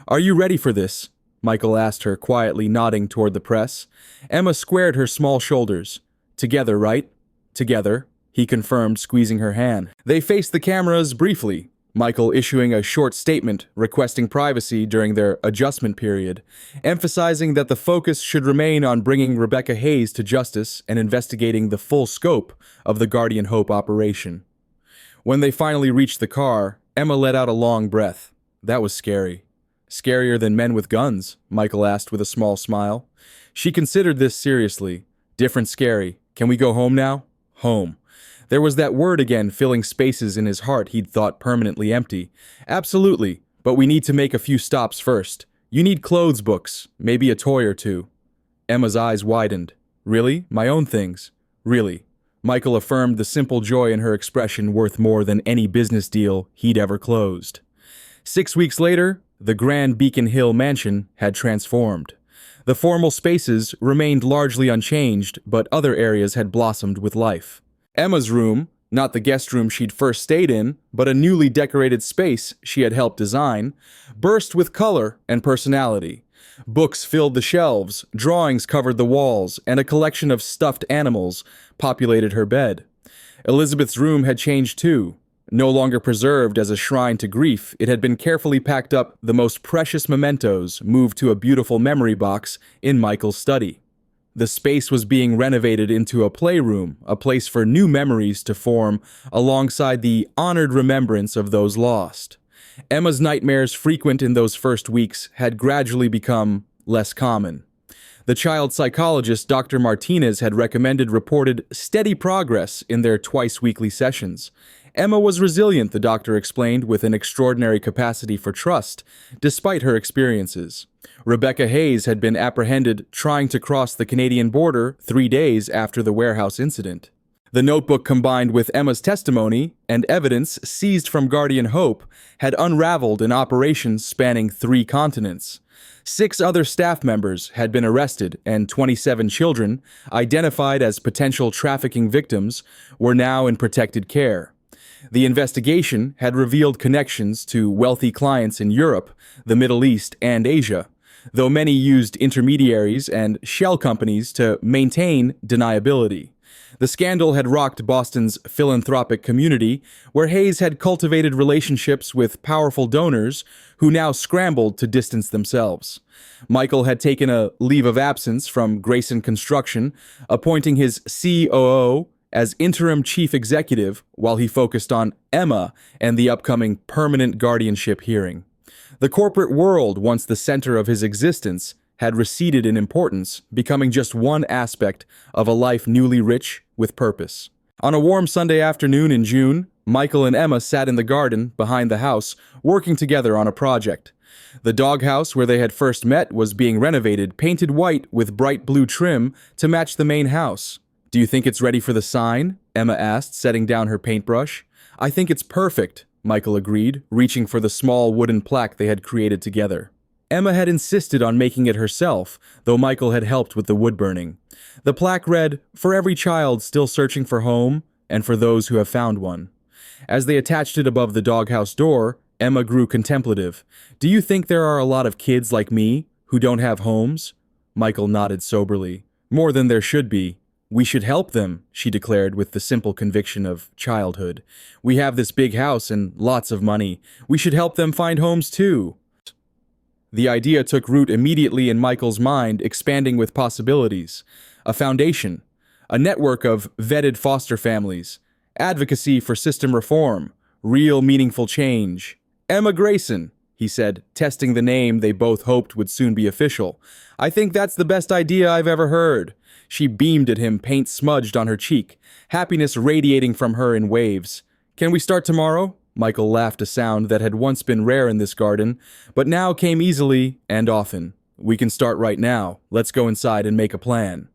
Are you ready for this? Michael asked her, quietly nodding toward the press. Emma squared her small shoulders. Together, right? Together, he confirmed, squeezing her hand. They faced the cameras briefly, Michael issuing a short statement requesting privacy during their adjustment period, emphasizing that the focus should remain on bringing Rebecca Hayes to justice and investigating the full scope of the Guardian Hope operation. When they finally reached the car, Emma let out a long breath. That was scary. Scarier than men with guns, Michael asked with a small smile. She considered this seriously. Different scary. Can we go home now? Home. There was that word again filling spaces in his heart he'd thought permanently empty. Absolutely, But we need to make a few stops first. You need clothes books, maybe a toy or two. Emma's eyes widened. Really? My own things? Really. Michael affirmed, the simple joy in her expression worth more than any business deal he'd ever closed. 6 weeks later, the grand Beacon Hill mansion had transformed. The formal spaces remained largely unchanged, but other areas had blossomed with life. Emma's room, not the guest room she'd first stayed in, but a newly decorated space she had helped design, burst with color and personality. Books filled the shelves, drawings covered the walls, and a collection of stuffed animals populated her bed. Elizabeth's room had changed too. No longer preserved as a shrine to grief, it had been carefully packed up, the most precious mementos moved to a beautiful memory box in Michael's study. The space was being renovated into a playroom, a place for new memories to form alongside the honored remembrance of those lost. Emma's nightmares, frequent in those first weeks, had gradually become less common. The child psychologist Dr. Martinez had reported steady progress in their twice-weekly sessions. Emma was resilient, the doctor explained, with an extraordinary capacity for trust, despite her experiences. Rebecca Hayes had been apprehended trying to cross the Canadian border 3 days after the warehouse incident. The notebook, combined with Emma's testimony and evidence seized from Guardian Hope, had unraveled an operation spanning 3 continents. 6 other staff members had been arrested, and 27 children, identified as potential trafficking victims, were now in protected care. The investigation had revealed connections to wealthy clients in Europe, the Middle East, and Asia, though many used intermediaries and shell companies to maintain deniability. The scandal had rocked Boston's philanthropic community, where Hayes had cultivated relationships with powerful donors who now scrambled to distance themselves. Michael had taken a leave of absence from Grayson Construction, appointing his COO as interim chief executive while he focused on Emma and the upcoming permanent guardianship hearing. The corporate world, once the center of his existence, had receded in importance, becoming just one aspect of a life newly rich with purpose. On a warm Sunday afternoon in June, Michael and Emma sat in the garden behind the house, working together on a project. The doghouse where they had first met was being renovated, painted white with bright blue trim to match the main house. "Do you think it's ready for the sign?" Emma asked, setting down her paintbrush. "I think it's perfect," Michael agreed, reaching for the small wooden plaque they had created together. Emma had insisted on making it herself, though Michael had helped with the wood burning. The plaque read, "For every child still searching for home, and for those who have found one." As they attached it above the doghouse door, Emma grew contemplative. "Do you think there are a lot of kids like me who don't have homes?" Michael nodded soberly. "More than there should be. We should help them," she declared with the simple conviction of childhood. "We have this big house and lots of money. We should help them find homes too." The idea took root immediately in Michael's mind, expanding with possibilities. A foundation, a network of vetted foster families, advocacy for system reform, real meaningful change. "Emma Grayson," he said, testing the name they both hoped would soon be official. "I think that's the best idea I've ever heard." She beamed at him, paint smudged on her cheek, happiness radiating from her in waves. "Can we start tomorrow?" Michael laughed, a sound that had once been rare in this garden, but now came easily and often. "We can start right now. Let's go inside and make a plan."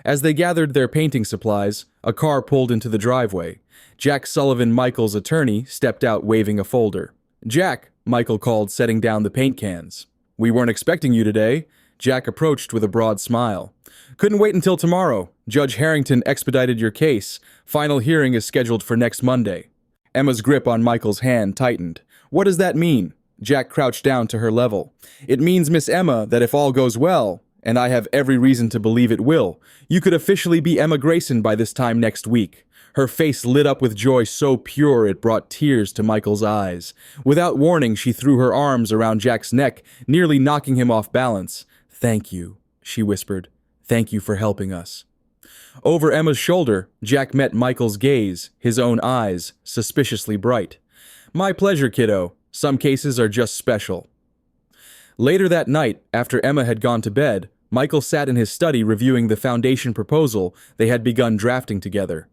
As they gathered their painting supplies, a car pulled into the driveway. Jack Sullivan, Michael's attorney, stepped out waving a folder. "Jack," Michael called, setting down the paint cans. "We weren't expecting you today." Jack approached with a broad smile. "Couldn't wait until tomorrow. Judge Harrington expedited your case. Final hearing is scheduled for next Monday." Emma's grip on Michael's hand tightened. "What does that mean?" Jack crouched down to her level. "It means, Miss Emma, that if all goes well, and I have every reason to believe it will, you could officially be Emma Grayson by this time next week." Her face lit up with joy so pure it brought tears to Michael's eyes. Without warning, she threw her arms around Jack's neck, nearly knocking him off balance. "Thank you," she whispered. "Thank you for helping us." Over Emma's shoulder, Jack met Michael's gaze, his own eyes suspiciously bright. "My pleasure, kiddo. Some cases are just special." Later that night, after Emma had gone to bed, Michael sat in his study reviewing the foundation proposal they had begun drafting together.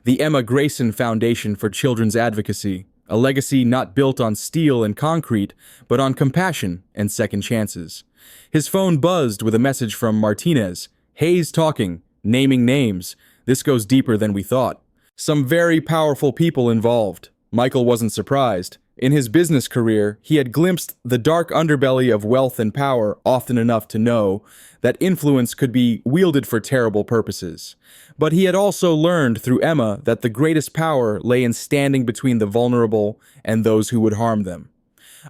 The Emma Grayson Foundation for Children's Advocacy, a legacy not built on steel and concrete, but on compassion and second chances. His phone buzzed with a message from Martinez. Hayes talking, naming names. This goes deeper than we thought. Some very powerful people involved. Michael wasn't surprised. In his business career, he had glimpsed the dark underbelly of wealth and power often enough to know that influence could be wielded for terrible purposes. But he had also learned through Emma that the greatest power lay in standing between the vulnerable and those who would harm them.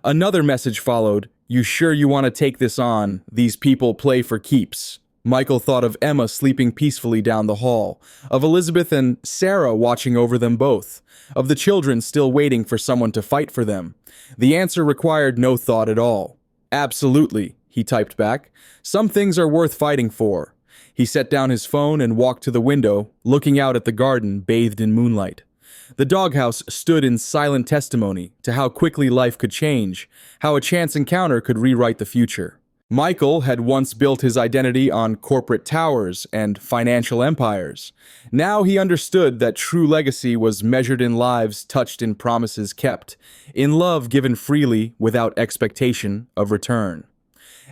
Another message followed. You sure you want to take this on? These people play for keeps. Michael thought of Emma sleeping peacefully down the hall, of Elizabeth and Sarah watching over them both, of the children still waiting for someone to fight for them. The answer required no thought at all. Absolutely, he typed back. Some things are worth fighting for. He set down his phone and walked to the window, looking out at the garden bathed in moonlight. The doghouse stood in silent testimony to how quickly life could change, how a chance encounter could rewrite the future. Michael had once built his identity on corporate towers and financial empires. Now he understood that true legacy was measured in lives touched in promises kept, in love given freely without expectation of return.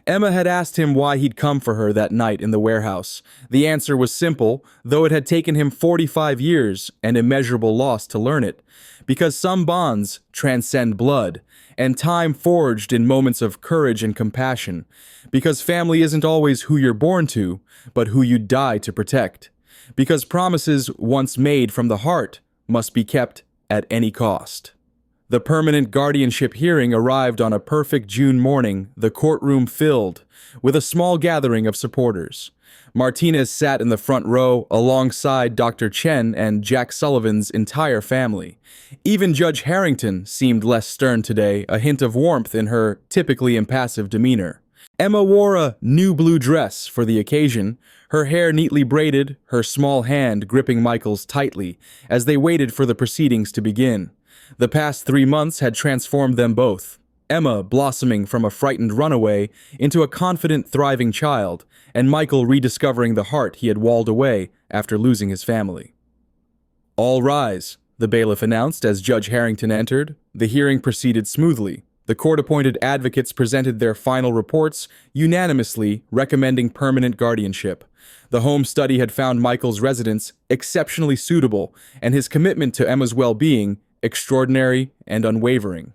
Emma had asked him why he'd come for her that night in the warehouse. The answer was simple, though it had taken him 45 years and immeasurable loss to learn it. Because some bonds transcend blood, and time forged in moments of courage and compassion. Because family isn't always who you're born to, but who you die to protect. Because promises once made from the heart must be kept at any cost. The permanent guardianship hearing arrived on a perfect June morning, the courtroom filled with a small gathering of supporters. Martinez sat in the front row alongside Dr. Chen and Jack Sullivan's entire family. Even Judge Harrington seemed less stern today, a hint of warmth in her typically impassive demeanor. Emma wore a new blue dress for the occasion, her hair neatly braided, her small hand gripping Michael's tightly as they waited for the proceedings to begin. The past 3 months had transformed them both. Emma blossoming from a frightened runaway into a confident, thriving child, and Michael rediscovering the heart he had walled away after losing his family. All rise, the bailiff announced as Judge Harrington entered. The hearing proceeded smoothly. The court-appointed advocates presented their final reports, unanimously recommending permanent guardianship. The home study had found Michael's residence exceptionally suitable, and his commitment to Emma's well-being extraordinary and unwavering.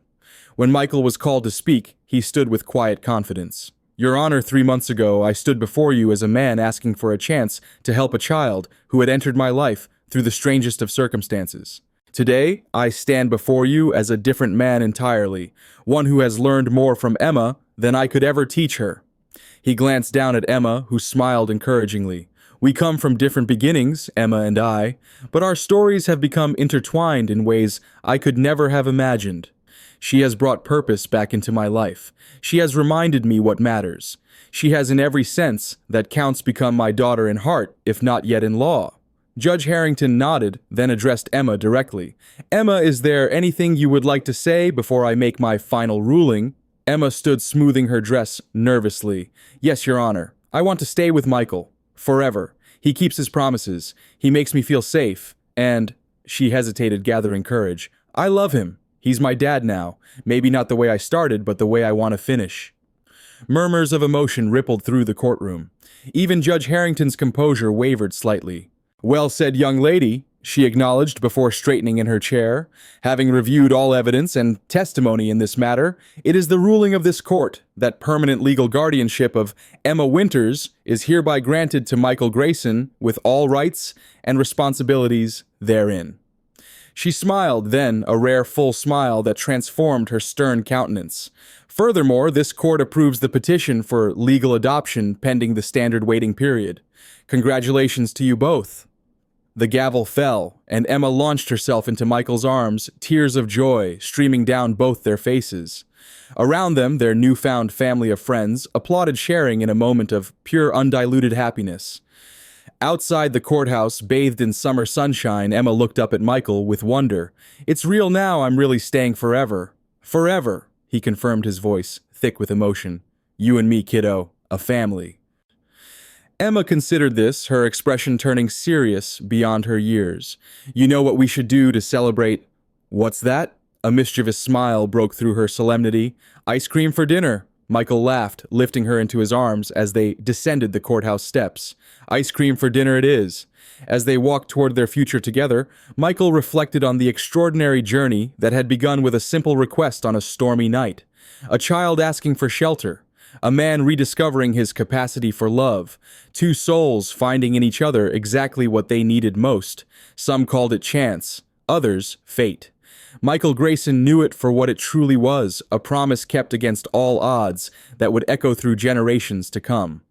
When Michael was called to speak, he stood with quiet confidence. Your Honor, 3 months ago, I stood before you as a man asking for a chance to help a child who had entered my life through the strangest of circumstances. Today, I stand before you as a different man entirely, one who has learned more from Emma than I could ever teach her. He glanced down at Emma, who smiled encouragingly. We come from different beginnings, Emma and I, but our stories have become intertwined in ways I could never have imagined. She has brought purpose back into my life. She has reminded me what matters. She has in every sense that counts become my daughter in heart, if not yet in law. Judge Harrington nodded, then addressed Emma directly. Emma, is there anything you would like to say before I make my final ruling? Emma stood smoothing her dress nervously. Yes, Your Honor. I want to stay with Michael. Forever. He keeps his promises. He makes me feel safe. And, she hesitated, gathering courage, I love him. He's my dad now. Maybe not the way I started, but the way I want to finish. Murmurs of emotion rippled through the courtroom. Even Judge Harrington's composure wavered slightly. Well said, young lady, she acknowledged before straightening in her chair. Having reviewed all evidence and testimony in this matter, it is the ruling of this court that permanent legal guardianship of Emma Winters is hereby granted to Michael Grayson with all rights and responsibilities therein. She smiled, then a rare full smile that transformed her stern countenance. Furthermore, this court approves the petition for legal adoption pending the standard waiting period. Congratulations to you both. The gavel fell, and Emma launched herself into Michael's arms, tears of joy streaming down both their faces. Around them, their newfound family of friends applauded, sharing in a moment of pure, undiluted happiness. Outside the courthouse, bathed in summer sunshine, Emma looked up at Michael with wonder. It's real now, I'm really staying forever. Forever, he confirmed, his voice thick with emotion. You and me, kiddo, a family. Emma considered this, her expression turning serious beyond her years. You know what we should do to celebrate? What's that? A mischievous smile broke through her solemnity. "Ice cream for dinner." Michael laughed, lifting her into his arms as they descended the courthouse steps. "Ice cream for dinner it is." As they walked toward their future together, Michael reflected on the extraordinary journey that had begun with a simple request on a stormy night. A child asking for shelter. A man rediscovering his capacity for love. Two souls finding in each other exactly what they needed most. Some called it chance, others fate. Michael Grayson knew it for what it truly was, a promise kept against all odds that would echo through generations to come.